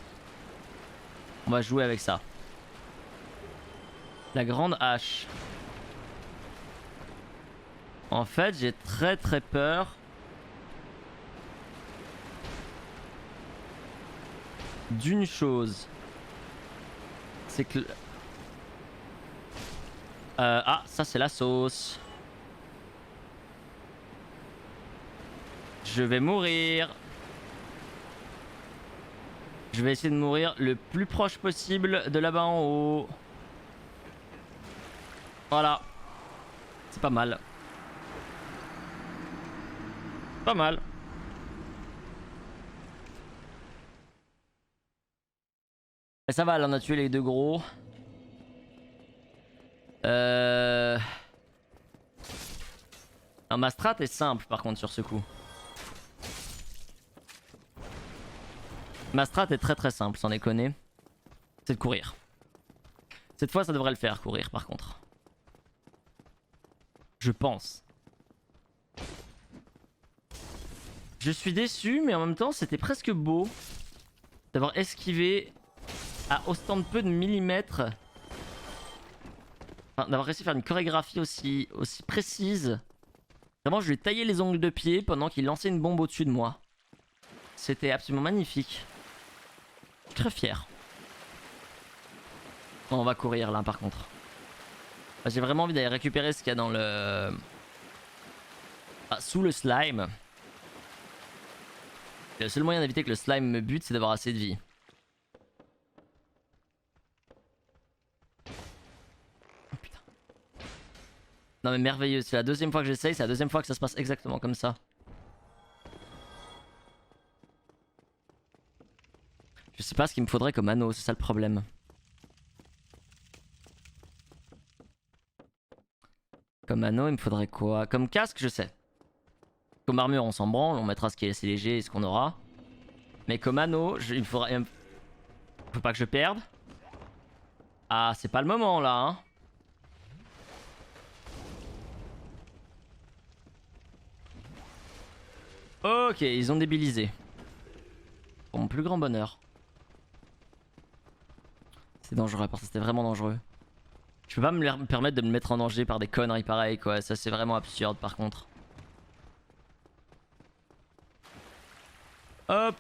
On va jouer avec ça. La grande hache. En fait j'ai très peur d'une chose. C'est que... ah ça c'est la sauce. Je vais mourir. Je vais essayer de mourir le plus proche possible de là-bas en haut. Voilà. C'est pas mal. Pas mal. Et ça va, là on a tué les deux gros. Non, ma strat est simple par contre sur ce coup. Ma strat est très simple, sans déconner. C'est de courir. Cette fois ça devrait le faire, courir par contre. Je pense. Je suis déçu mais en même temps c'était presque beau d'avoir esquivé à autant de peu de millimètres. Enfin, d'avoir réussi à faire une chorégraphie aussi précise. Vraiment je lui ai taillé les ongles de pied pendant qu'il lançait une bombe au-dessus de moi. C'était absolument magnifique. Je suis très fier. Bon, on va courir là par contre. J'ai vraiment envie d'aller récupérer ce qu'il y a dans le... Ah, sous le slime. Et le seul moyen d'éviter que le slime me bute c'est d'avoir assez de vie. Oh putain. Non mais merveilleux, c'est la deuxième fois que j'essaye, c'est la deuxième fois que ça se passe exactement comme ça. Je sais pas ce qu'il me faudrait comme anneau, c'est ça le problème. Comme anneau, il me faudrait quoi? Comme casque, je sais. Comme armure, on s'en branle, on mettra ce qui est assez léger et ce qu'on aura. Mais comme anneau, il me faudrait... Faut pas que je perde. Ah, c'est pas le moment là, hein. Ok, ils ont débilisé. Pour mon plus grand bonheur. C'est dangereux, à part ça c'était vraiment dangereux. Je peux pas me permettre de me mettre en danger par des conneries pareilles quoi, ça c'est vraiment absurde par contre. Hop,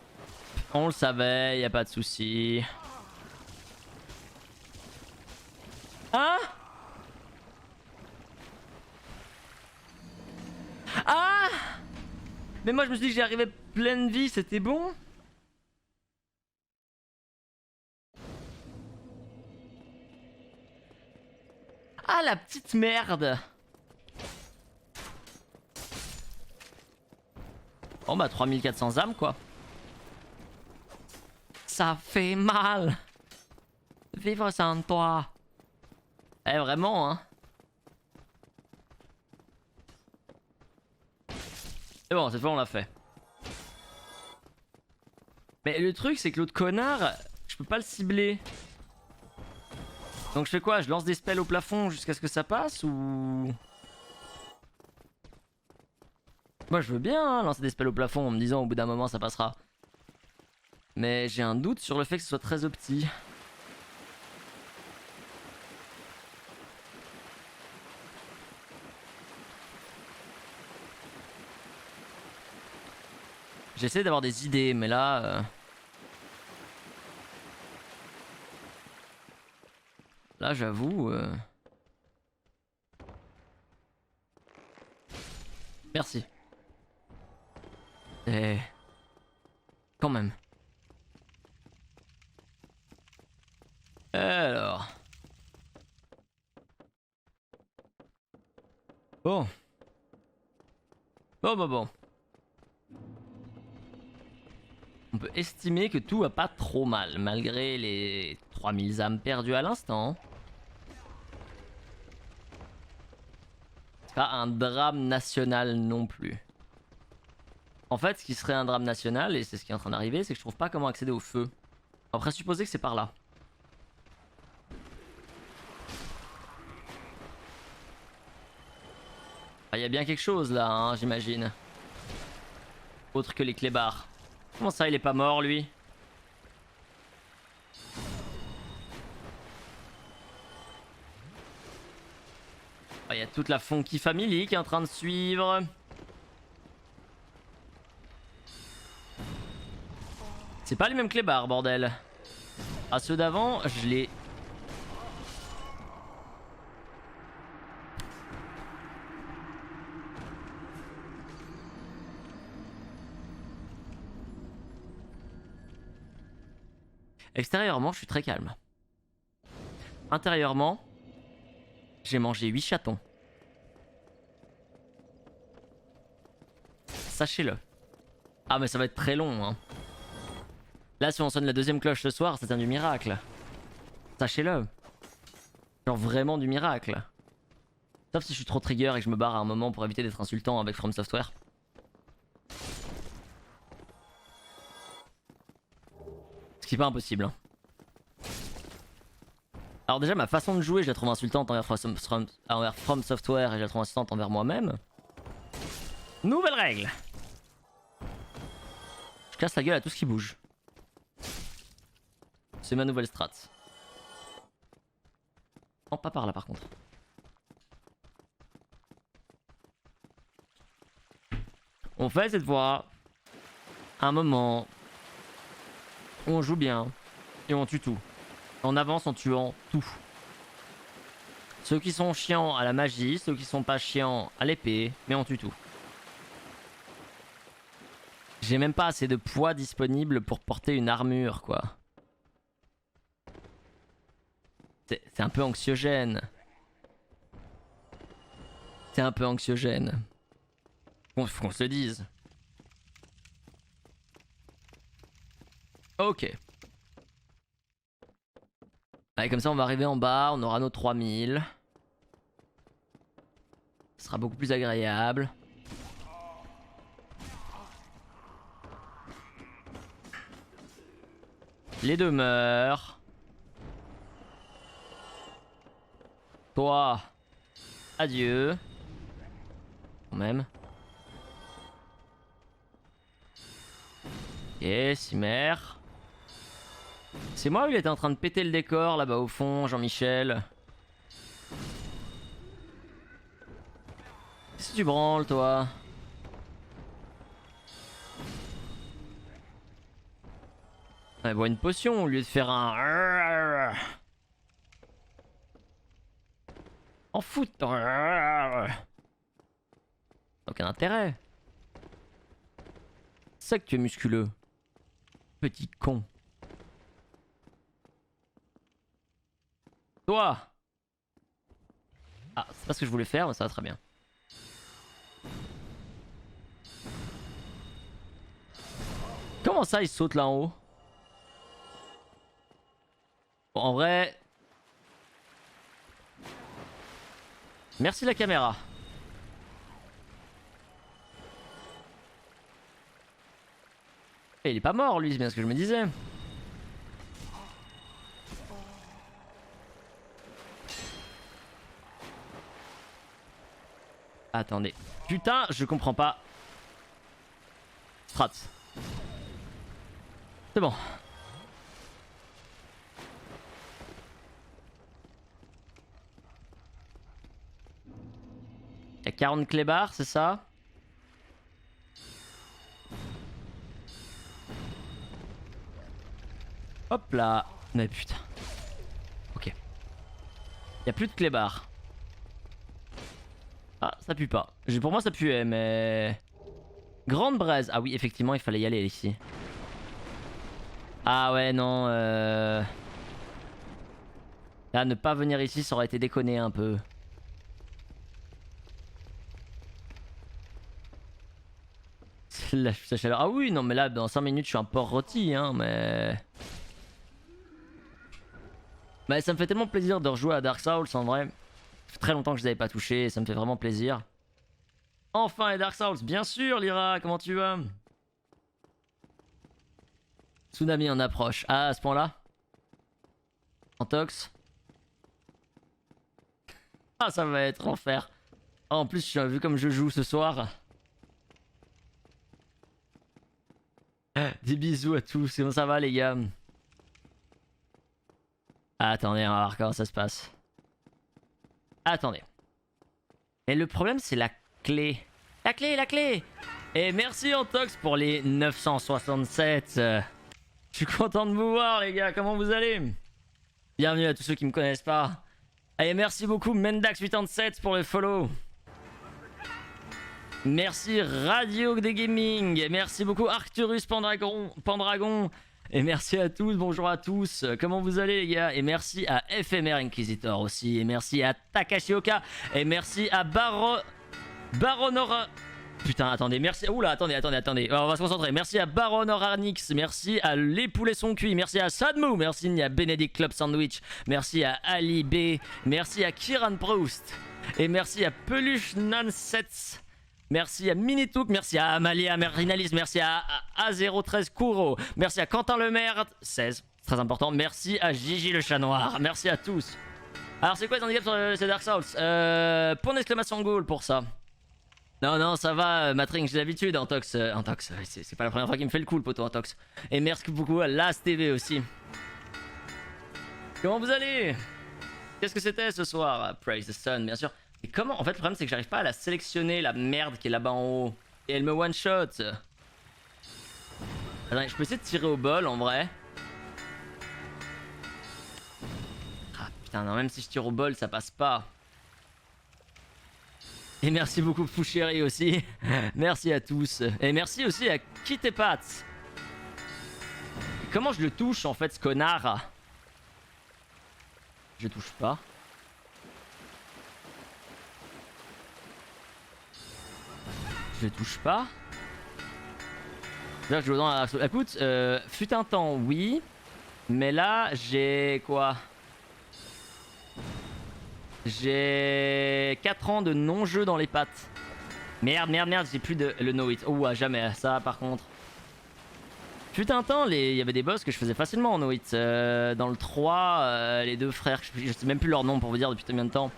on le savait, y a pas de souci. Hein? Ah! Mais moi je me suis dit que j'y arrivais pleine vie, c'était bon? Ah la petite merde! Bon bah 3400 âmes quoi. Ça fait mal. Vivre sans toi. Eh vraiment hein. C'est bon, cette fois on l'a fait. Mais le truc c'est que l'autre connard, je peux pas le cibler. Donc je fais quoi? Je lance des spells au plafond jusqu'à ce que ça passe ou... Moi je veux bien hein, lancer des spells au plafond en me disant au bout d'un moment ça passera. Mais j'ai un doute sur le fait que ce soit très opti. J'essaie d'avoir des idées mais là... Là j'avoue... Merci. Et... Quand même. Alors... Bon. Bon. On peut estimer que tout va pas trop mal, malgré les 3000 âmes perdues à l'instant. C'est pas un drame national non plus. En fait, ce qui serait un drame national, et c'est ce qui est en train d'arriver, c'est que je trouve pas comment accéder au feu. On va présupposer que c'est par là. Il y a bien quelque chose là, hein, j'imagine. Autre que les clébards. Comment ça, il est pas mort lui? Il y a toute la Funky Family qui est en train de suivre. C'est pas les mêmes clébards, bordel. Ah, ceux d'avant, je les... Extérieurement, je suis très calme. Intérieurement, j'ai mangé 8 chatons. Sachez-le. Ah mais ça va être très long hein. Là si on sonne la deuxième cloche ce soir, c'est un du miracle. Sachez-le. Genre vraiment du miracle. Sauf si je suis trop trigger et que je me barre à un moment pour éviter d'être insultant avec From Software. Ce qui est pas impossible hein. Alors déjà ma façon de jouer je la trouve insultante envers From Software et je la trouve insultante envers moi-même. Nouvelle règle. Je casse la gueule à tout ce qui bouge. C'est ma nouvelle strat. Non, pas par là par contre. On fait cette fois un moment où on joue bien et on tue tout. On avance en tuant tout. Ceux qui sont chiants à la magie, ceux qui sont pas chiants à l'épée, mais on tue tout. J'ai même pas assez de poids disponible pour porter une armure quoi. C'est un peu anxiogène. C'est un peu anxiogène. Faut qu'on se le dise. Ok. Allez, comme ça on va arriver en bas, on aura nos 3000. Ce sera beaucoup plus agréable. Les deux meurent. Toi, adieu. Quand même. Ok, Cimer. C'est moi ou il était en train de péter le décor là-bas au fond, Jean-Michel? Qu'est-ce que tu branles, toi? Ouais, bois une potion au lieu de faire un... En foot. Aucun intérêt. C'est ça que tu es musculeux. Petit con. Toi. Ah, c'est pas ce que je voulais faire, mais ça va très bien. Comment ça, il saute là en haut? Bon, en vrai... Merci la caméra. Et il est pas mort, lui, c'est bien ce que je me disais. Attendez. Putain, je comprends pas. Strat. C'est bon. Il y a 40 clébards, c'est ça? Hop là. Mais putain. Ok. Il y a plus de clébards. Ah, ça pue pas. Pour moi, ça puait, mais... Grande braise. Ah oui, effectivement, il fallait y aller ici. Ah ouais, non. Là, ne pas venir ici, ça aurait été déconné un peu. La chaleur. Ah oui, non, mais là, dans 5 minutes, je suis un porc rôti, hein, mais... Mais ça me fait tellement plaisir de rejouer à Dark Souls, en vrai. Ça fait très longtemps que je les avais pas touchés, et ça me fait vraiment plaisir. Enfin, et Dark Souls, bien sûr, Lyra, comment tu vas? Tsunami en approche. Ah, à ce point-là? Antox? Ah, ça va être l'enfer. Ah, en plus, vu comme je joue ce soir. Des bisous à tous, comment ça va les gars? Attendez, on va voir comment ça se passe. Attendez. Et le problème c'est la clé. La clé, la clé. Et merci Antox pour les 967. Je suis content de vous voir les gars, comment vous allez? Bienvenue à tous ceux qui me connaissent pas. Allez, merci beaucoup Mendax87 pour le follow. Merci Radio des Gaming. Merci beaucoup Arcturus Pendragon. Et merci à tous, bonjour à tous. Comment vous allez les gars? Et merci à FMR Inquisitor aussi. Et merci à Takashioka. Et merci à Baronora. Putain, attendez, merci. Oula, attendez. On va se concentrer. Merci à Baronoranix. Merci à Les Poulets Sont Cuits. Merci à Sadmou. Merci à Benedict Club Sandwich. Merci à Ali B. Merci à Kiran Proust. Et merci à Peluche Nansets. Merci à Minitouk, merci à Amalia Merinalis, merci à A013 Kuro, merci à Quentin Lemaire, 16, très important, merci à Gigi le chat noir, merci à tous. Alors c'est quoi les handicaps sur ces Dark Souls? Point d'exclamation goal pour ça. Non, ça va, Matring, j'ai l'habitude, Antox, c'est pas la première fois qu'il me fait le coup, le poteau Antox. Et merci beaucoup à Last TV aussi. Comment vous allez? Qu'est-ce que c'était ce soir? Praise the Sun, bien sûr. Et comment? En fait, le problème, c'est que j'arrive pas à la sélectionner, la merde qui est là-bas en haut. Et elle me one-shot. Attends, je peux essayer de tirer au bol, en vrai. Ah, putain, non, même si je tire au bol, ça passe pas. Et merci beaucoup, Fouchéri, aussi. Merci à tous. Et merci aussi à Kittepat. Comment je le touche, en fait, ce connard? Je touche pas. Je touche pas. Là, je joue dans la... Écoute, fut un temps, oui. Mais là, j'ai quoi? J'ai 4 ans de non-jeu dans les pattes. Merde, j'ai plus de... Le no-hit. Oh, jamais. Ça, par contre. Fut un temps, il y avait des boss que je faisais facilement en no-hit. Dans le 3, les deux frères, je sais même plus leur nom pour vous dire depuis combien de temps.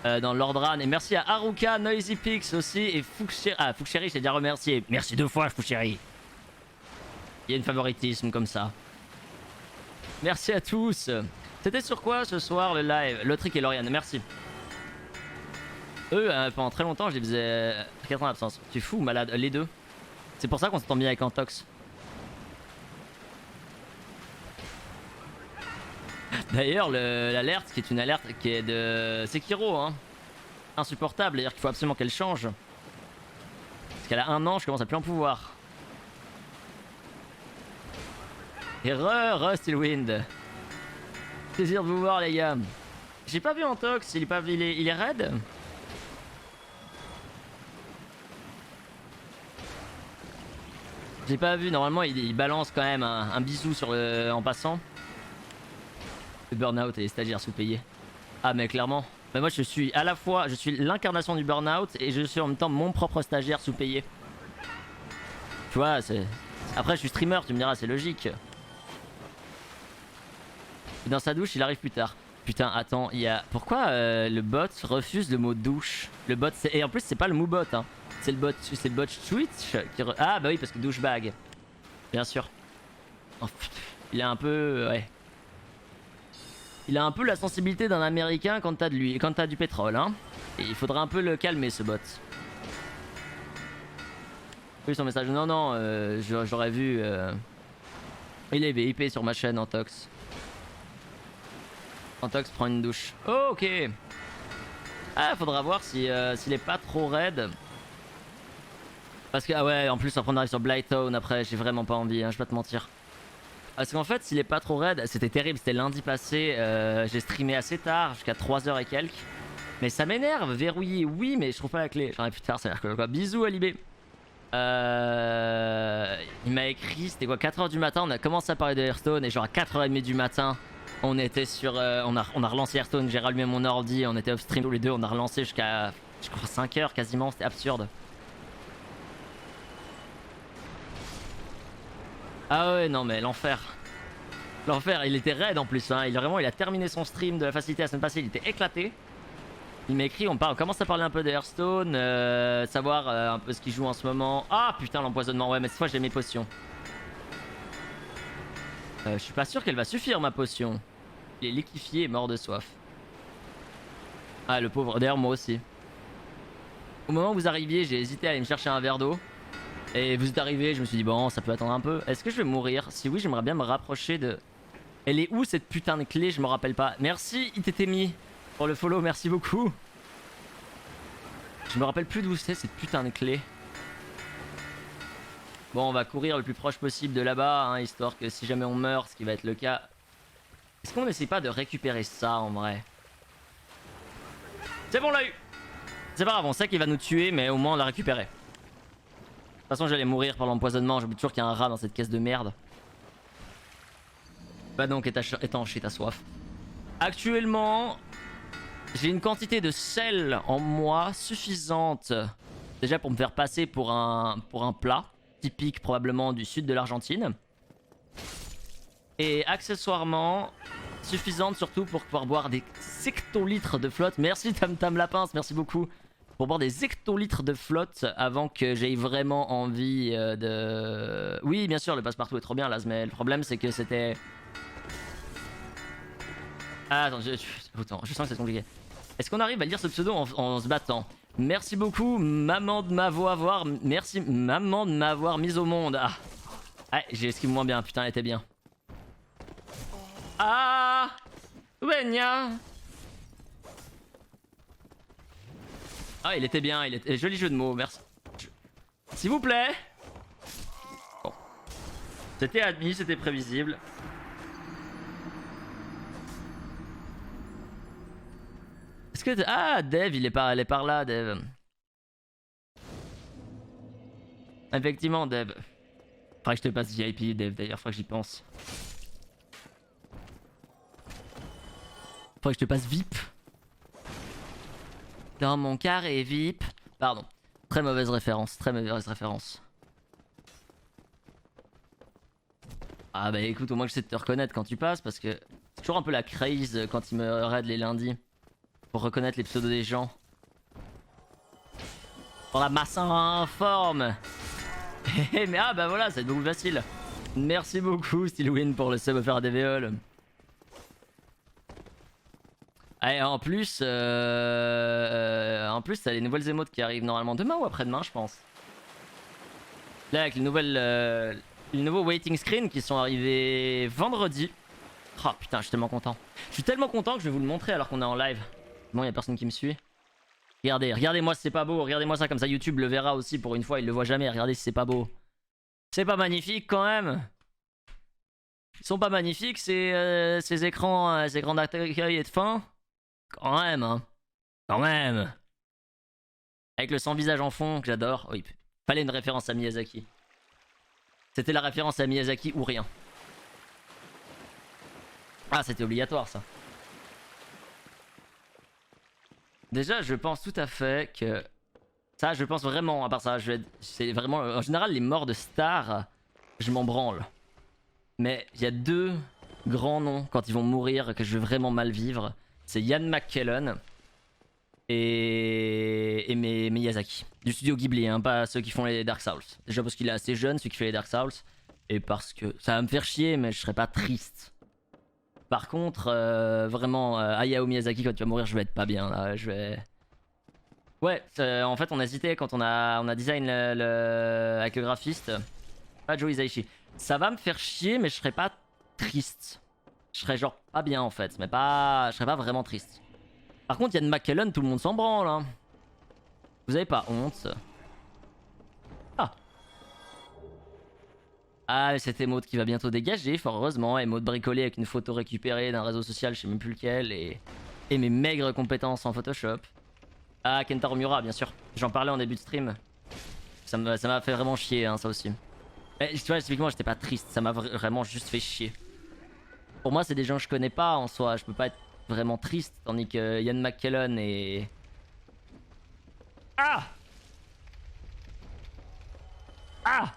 Dans Lordran. Et merci à Haruka, Noisy Pix aussi. Et Fouchéri. Ah, Fouchéri, j'ai déjà remercié. Merci 2 fois, Fouchéri. Il y a une favoritisme comme ça. Merci à tous. C'était sur quoi ce soir le live? Lotric et Lauriane, merci. Eux, pendant très longtemps, je les faisais 4 ans d'absence. Tu es fou, malade, les deux. C'est pour ça qu'on s'entend bien avec Antox. D'ailleurs, l'alerte, qui est une alerte qui est de Sekiro, hein. Insupportable, c'est-à-dire qu'il faut absolument qu'elle change. Parce qu'elle a 1 an, je commence à plus en pouvoir. Et re Steelwind. Plaisir de vous voir, les gars. J'ai pas vu Antox, il est raid. J'ai pas vu, normalement il balance quand même un bisou sur en passant. Le burn-out et les stagiaires sous-payés. Ah mais clairement. Mais moi je suis à la fois, je suis l'incarnation du burn-out et je suis en même temps mon propre stagiaire sous-payé. Tu vois, c'est... Après je suis streamer, tu me diras, c'est logique. Et dans sa douche, il arrive plus tard. Putain, attends, il y a... Pourquoi le bot refuse le mot douche? Le bot, c'est... Et en plus c'est pas le mou bot, hein. C'est le bot Twitch qui... Ah bah oui, parce que douchebag. Bien sûr. Oh, il a un peu... Ouais. Il a un peu la sensibilité d'un américain quand t'as de lui, quand t'as du pétrole, hein. Et il faudra un peu le calmer, ce bot. Oui, son message. Non, non, j'aurais vu... Il est VIP sur ma chaîne, Antox. Antox prend une douche. Oh, ok. Ah, faudra voir si, s'il est pas trop raide. Parce que, ah ouais, en plus, après on arrive sur Blighttown, après, j'ai vraiment pas envie, hein, je vais pas te mentir. Parce qu'en fait, s'il est pas trop raide, c'était terrible, c'était lundi passé, j'ai streamé assez tard, jusqu'à 3h et quelques. Mais ça m'énerve, verrouillé, oui, mais je trouve pas la clé. J'arrive plus tard, ça a l'air quoi. Bisous à Libé. Il m'a écrit, c'était quoi, 4h du matin, on a commencé à parler de Hearthstone, et genre à 4h30 du matin, on était sur... on a relancé Hearthstone, j'ai rallumé mon ordi, on était off stream tous les deux, on a relancé jusqu'à, je crois, 5h quasiment, c'était absurde. Ah ouais, non mais l'enfer. L'enfer, il était raide en plus, hein. Il a terminé son stream de la facilité la semaine passée, il était éclaté. Il m'a écrit, on commence à parler un peu de Hearthstone, savoir un peu ce qu'il joue en ce moment. Ah putain, l'empoisonnement, ouais, mais cette fois j'ai mes potions. Je suis pas sûr qu'elle va suffire, ma potion. Il est liquéfié et mort de soif. Ah, le pauvre, d'ailleurs moi aussi. Au moment où vous arriviez, j'ai hésité à aller me chercher un verre d'eau. Et vous êtes arrivé, je me suis dit bon, ça peut attendre un peu. Est-ce que je vais mourir? Si oui, j'aimerais bien me rapprocher de... Elle est où cette putain de clé? Je me rappelle pas. Merci ITTMI pour le follow, merci beaucoup. Je me rappelle plus d'où c'est cette putain de clé. Bon, on va courir le plus proche possible de là-bas, hein, histoire que si jamais on meurt, ce qui va être le cas... Est-ce qu'on n'essaie pas de récupérer ça en vrai? C'est bon, on l'a eu. C'est pas grave, on sait qu'il va nous tuer, mais au moins on l'a récupéré. De toute façon, j'allais mourir par l'empoisonnement. J'oublie toujours qu'il y a un rat dans cette caisse de merde. Va donc étancher ta soif. Actuellement, j'ai une quantité de sel en moi suffisante. Déjà pour me faire passer pour un plat. Typique probablement du sud de l'Argentine. Et accessoirement, suffisante surtout pour pouvoir boire des hectolitres de flotte. Merci Tam Tam Lapince, merci beaucoup. Pour boire des hectolitres de flotte avant que j'aie vraiment envie de... Oui, bien sûr, le passe-partout est trop bien, là, mais le problème, c'est que c'était... Ah, attends, attends, je sens que c'est compliqué. Est-ce qu'on arrive à lire ce pseudo en se battant? Merci beaucoup, maman de m'avoir... Merci, maman de m'avoir mise au monde. Ah, ah j'ai esquivé moins bien, putain, elle était bien. Ah Wenya. Ah, il était bien, il était... Joli jeu de mots, merci. S'il vous plaît. Bon. C'était admis, c'était prévisible. Est-ce que... Ah, Dev, elle est par là, Dev. Effectivement, Dev. Faudrait que je te passe VIP, Dev, d'ailleurs, faudrait que j'y pense. Faudrait que je te passe VIP. Dans mon carré VIP. Pardon. Très mauvaise référence. Très mauvaise référence. Ah bah écoute, au moins je sais te reconnaître quand tu passes. Parce que c'est toujours un peu la craze quand il me raid les lundis. Pour reconnaître les pseudos des gens. Pour la masse en forme. Mais ah bah voilà, c'est beaucoup facile. Merci beaucoup Steelwin pour le sub offert à DVOL. Ah, et en plus, t'as les nouvelles émotes qui arrivent normalement demain ou après-demain, je pense. Là, avec les nouveaux waiting screens qui sont arrivés vendredi. Oh putain, je suis tellement content. Je suis tellement content que je vais vous le montrer alors qu'on est en live. Bon, y a personne qui me suit. Regardez, regardez-moi si c'est pas beau. Regardez-moi ça, comme ça YouTube le verra aussi pour une fois. Il le voit jamais. Regardez si c'est pas beau. C'est pas magnifique quand même. Ils sont pas magnifiques ces écrans d'accueil et de fin. Quand même, hein. Quand même. Avec le sans visage en fond que j'adore. Oui, fallait une référence à Miyazaki. C'était la référence à Miyazaki ou rien. Ah, c'était obligatoire ça. Déjà, je pense tout à fait que... Ça, je pense vraiment, à part ça, c'est vraiment... En général, les morts de stars, je m'en branle. Mais il y a deux grands noms quand ils vont mourir que je vais vraiment mal vivre. C'est Ian McKellen et Miyazaki. Du studio Ghibli, hein, pas ceux qui font les Dark Souls. Déjà parce qu'il est assez jeune, celui qui fait les Dark Souls. Et parce que ça va me faire chier, mais je serais pas triste. Par contre, vraiment, Hayao Miyazaki, quand tu vas mourir, je vais être pas bien là. Je vais... Ouais, en fait, on a hésité quand on a design avec le graphiste. Pas Joe Hisaishi. Ça va me faire chier, mais je serais pas triste. Je serais genre pas bien en fait, mais pas... Je serais pas vraiment triste. Par contre, Ian McKellen, tout le monde s'en branle. Hein. Vous avez pas honte? Ah. Ah, mais cette émote qui va bientôt dégager, fort heureusement. Émote bricolée avec une photo récupérée d'un réseau social, je sais même plus lequel. Et mes maigres compétences en Photoshop. Ah, Kentaro Miura, bien sûr. J'en parlais en début de stream. Ça m'a fait vraiment chier, hein, ça aussi. Mais, tu vois, typiquement, j'étais pas triste. Ça m'a vraiment juste fait chier. Pour moi, c'est des gens que je connais pas en soi. Je peux pas être vraiment triste. Tandis que Ian McKellen et... Ah! Ah!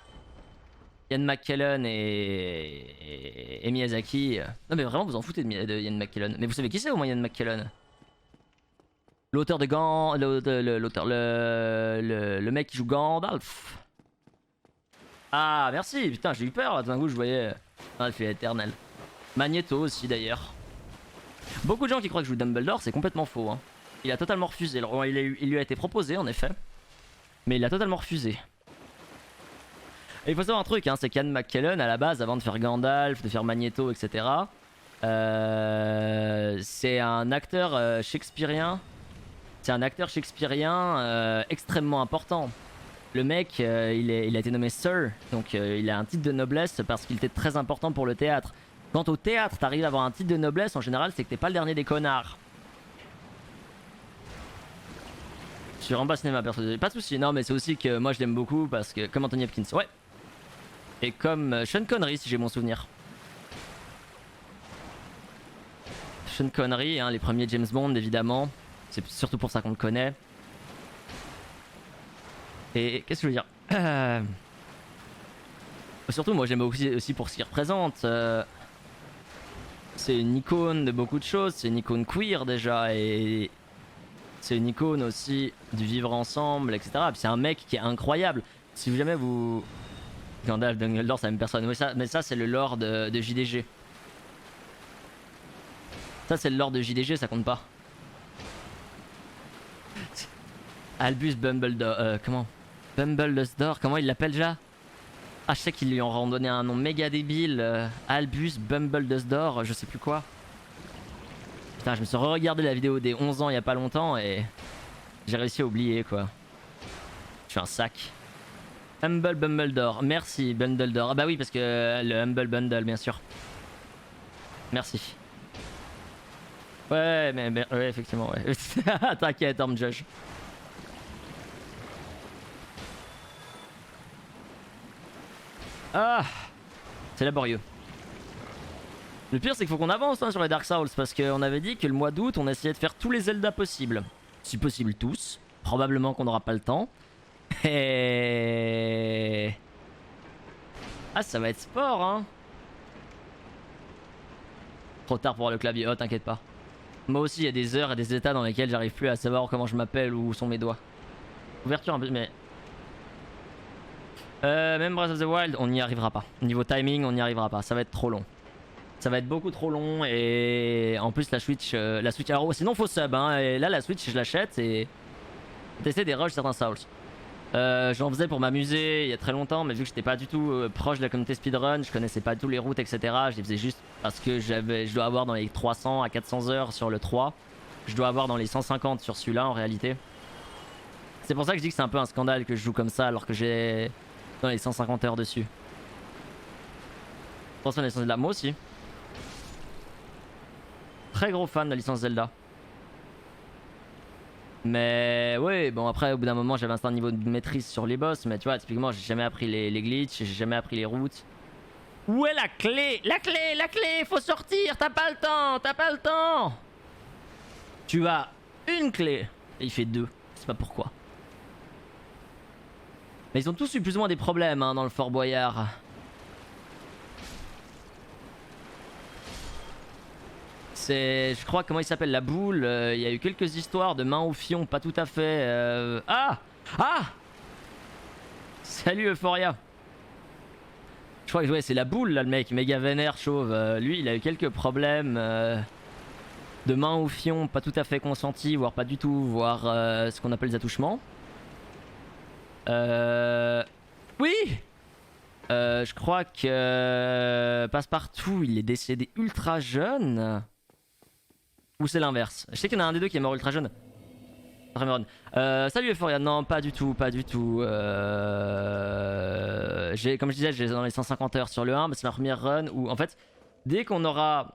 Ian McKellen et Miyazaki. Non mais vraiment vous en foutez de Ian McKellen. Mais vous savez qui c'est au moins Ian McKellen? L'auteur de le mec qui joue Gandalf. Ah merci, putain j'ai eu peur là, d'un coup je voyais... Ah il fait éternel. Magneto aussi d'ailleurs. Beaucoup de gens qui croient que je joue Dumbledore, c'est complètement faux. Hein. Il a totalement refusé. Alors, il lui a été proposé en effet. Mais il a totalement refusé. Et il faut savoir un truc, hein, c'est qu'Ian McKellen à la base, avant de faire Gandalf, de faire Magneto, etc. C'est un acteur shakespearien. C'est un acteur shakespearien extrêmement important. Le mec, il a été nommé Sir, donc il a un titre de noblesse parce qu'il était très important pour le théâtre. Quand au théâtre, t'arrives à avoir un titre de noblesse, en général, c'est que t'es pas le dernier des connards. Je suis vraiment pas cinéma perso, pas de soucis. Non, mais c'est aussi que moi je l'aime beaucoup parce que, comme Anthony Hopkins, ouais. Et comme Sean Connery, si j'ai mon souvenir. Sean Connery, hein, les premiers James Bond, évidemment. C'est surtout pour ça qu'on le connaît. Et qu'est-ce que je veux dire surtout, moi j'aime aussi pour ce qu'il représente. C'est une icône de beaucoup de choses. C'est une icône queer déjà. Et c'est une icône aussi du vivre ensemble, etc. Puis c'est un mec qui est incroyable. Si jamais vous... Gandalf, Dumbledore, c'est la même personne. Mais ça c'est le lore de JDG. Ça c'est le lore de JDG, ça compte pas. Albus Bumbledore... comment Bumbledore, comment il l'appelle déjà? Ah je sais qu'ils lui ont donné un nom méga débile. Albus Bumbledore, je sais plus quoi. Putain, je me suis re-regardé la vidéo des 11 ans il y a pas longtemps et j'ai réussi à oublier quoi. Je suis un sac. Humble Bumbledore, merci Bundledore. Ah bah oui parce que le Humble Bundle bien sûr. Merci. Ouais mais ouais effectivement ouais. T'inquiète Arm Judge. Ah, c'est laborieux. Le pire c'est qu'il faut qu'on avance hein, sur les Dark Souls parce qu'on avait dit que le mois d'août on essayait de faire tous les Zelda possibles. Si possible tous. Probablement qu'on n'aura pas le temps. Et... Ah ça va être sport hein. Trop tard pour voir le clavier, oh t'inquiète pas. Moi aussi il y a des heures et des états dans lesquels j'arrive plus à savoir comment je m'appelle ou où sont mes doigts. Ouverture un peu mais... même Breath of the Wild on n'y arrivera pas. Niveau timing on n'y arrivera pas, ça va être trop long. Ça va être beaucoup trop long et en plus la Switch alors sinon faut sub hein, et là la Switch je l'achète et tester des rushs certains Souls. J'en faisais pour m'amuser il y a très longtemps, mais vu que j'étais pas du tout proche de la communauté speedrun, je connaissais pas tous les routes etc. Je les faisais juste parce que je dois avoir dans les 300 à 400 heures sur le 3. Je dois avoir dans les 150 sur celui-là en réalité. C'est pour ça que je dis que c'est un peu un scandale que je joue comme ça alors que j'ai dans les 150 heures dessus. Attention à la licence Zelda, moi aussi. Très gros fan de la licence Zelda. Mais ouais, bon après au bout d'un moment j'avais un certain niveau de maîtrise sur les boss. Mais tu vois, typiquement j'ai jamais appris les glitches, j'ai jamais appris les routes. Où est la clé? La clé, la clé, faut sortir, t'as pas le temps, t'as pas le temps. Tu as une clé. Et il fait deux, je sais pas pourquoi. Mais ils ont tous eu plus ou moins des problèmes hein, dans le Fort Boyard. C'est, je crois, comment il s'appelle, la boule. Il y a eu quelques histoires de main au fion, pas tout à fait. Ah! Ah! Salut Euphoria. Je crois que ouais, c'est la boule là, le mec, méga vénère, chauve. Lui, il a eu quelques problèmes de main au fion, pas tout à fait consenti, voire pas du tout, voire ce qu'on appelle les attouchements. Oui! Je crois que Passepartout, il est décédé ultra jeune. Ou c'est l'inverse. Je sais qu'il y en a un des deux qui est mort ultra jeune. Salut Euphoria, non pas du tout, pas du tout. Comme je disais, j'ai dans les 150 heures sur le 1, mais c'est ma première run où en fait, dès qu'on aura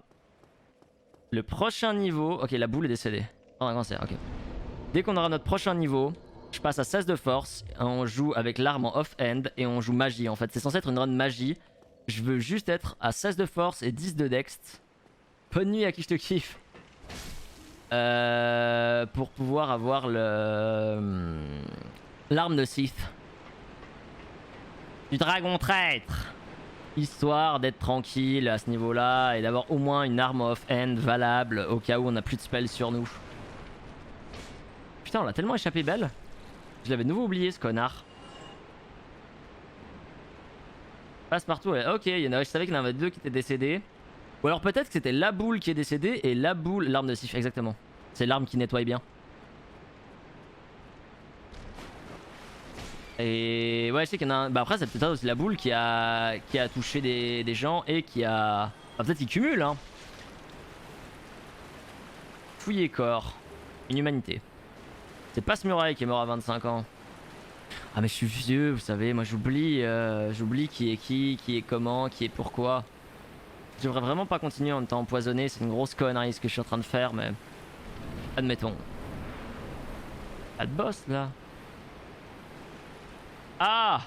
le prochain niveau... Ok, la boule est décédée. Oh, un cancer, ok. Dès qu'on aura notre prochain niveau, je passe à 16 de force, on joue avec l'arme en off-end et on joue magie en fait. C'est censé être une run magie. Je veux juste être à 16 de force et 10 de dext. Bonne nuit à qui je te kiffe. Pour pouvoir avoir l'arme de Sith. Du dragon traître. Histoire d'être tranquille à ce niveau-là et d'avoir au moins une arme off-end valable au cas où on n'a plus de spells sur nous. Putain, on l'a tellement échappé belle. Je l'avais de nouveau oublié ce connard. Passe partout, ouais. Ok, il y en a, je savais qu'il y en avait deux qui étaient décédés. Ou alors peut-être que c'était la boule qui est décédée et la boule, l'arme de Sif, exactement. C'est l'arme qui nettoie bien. Et ouais, je sais qu'il y en a un. Bah après, c'est peut-être aussi la boule qui a touché des gens et qui a. Enfin, peut-être qu'il cumule, hein. Fouiller corps. Inhumanité. C'est pas ce muraille qui est mort à 25 ans. Ah mais je suis vieux, vous savez, moi j'oublie qui est comment, qui est pourquoi. Je devrais vraiment pas continuer en étant empoisonné, c'est une grosse connerie ce que je suis en train de faire, mais... Admettons. Pas de boss là. Ah!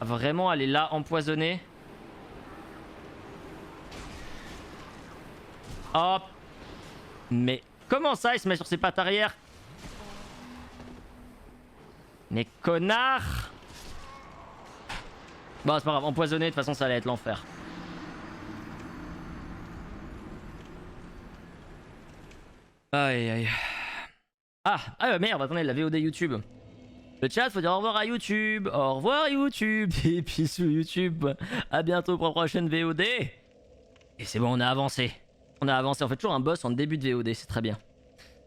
Vraiment aller là empoisonner? Hop! Mais comment ça il se met sur ses pattes arrière? Mais connard! Bon c'est pas grave, empoisonné de toute façon ça allait être l'enfer. Aïe aïe. Ah merde, attendez, la VOD YouTube. Le chat, faut dire au revoir à YouTube. Au revoir YouTube. Des bisous YouTube. À bientôt pour la prochaine VOD. Et c'est bon, on a avancé. On a avancé. On fait toujours un boss en début de VOD, c'est très bien.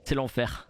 C'est l'enfer.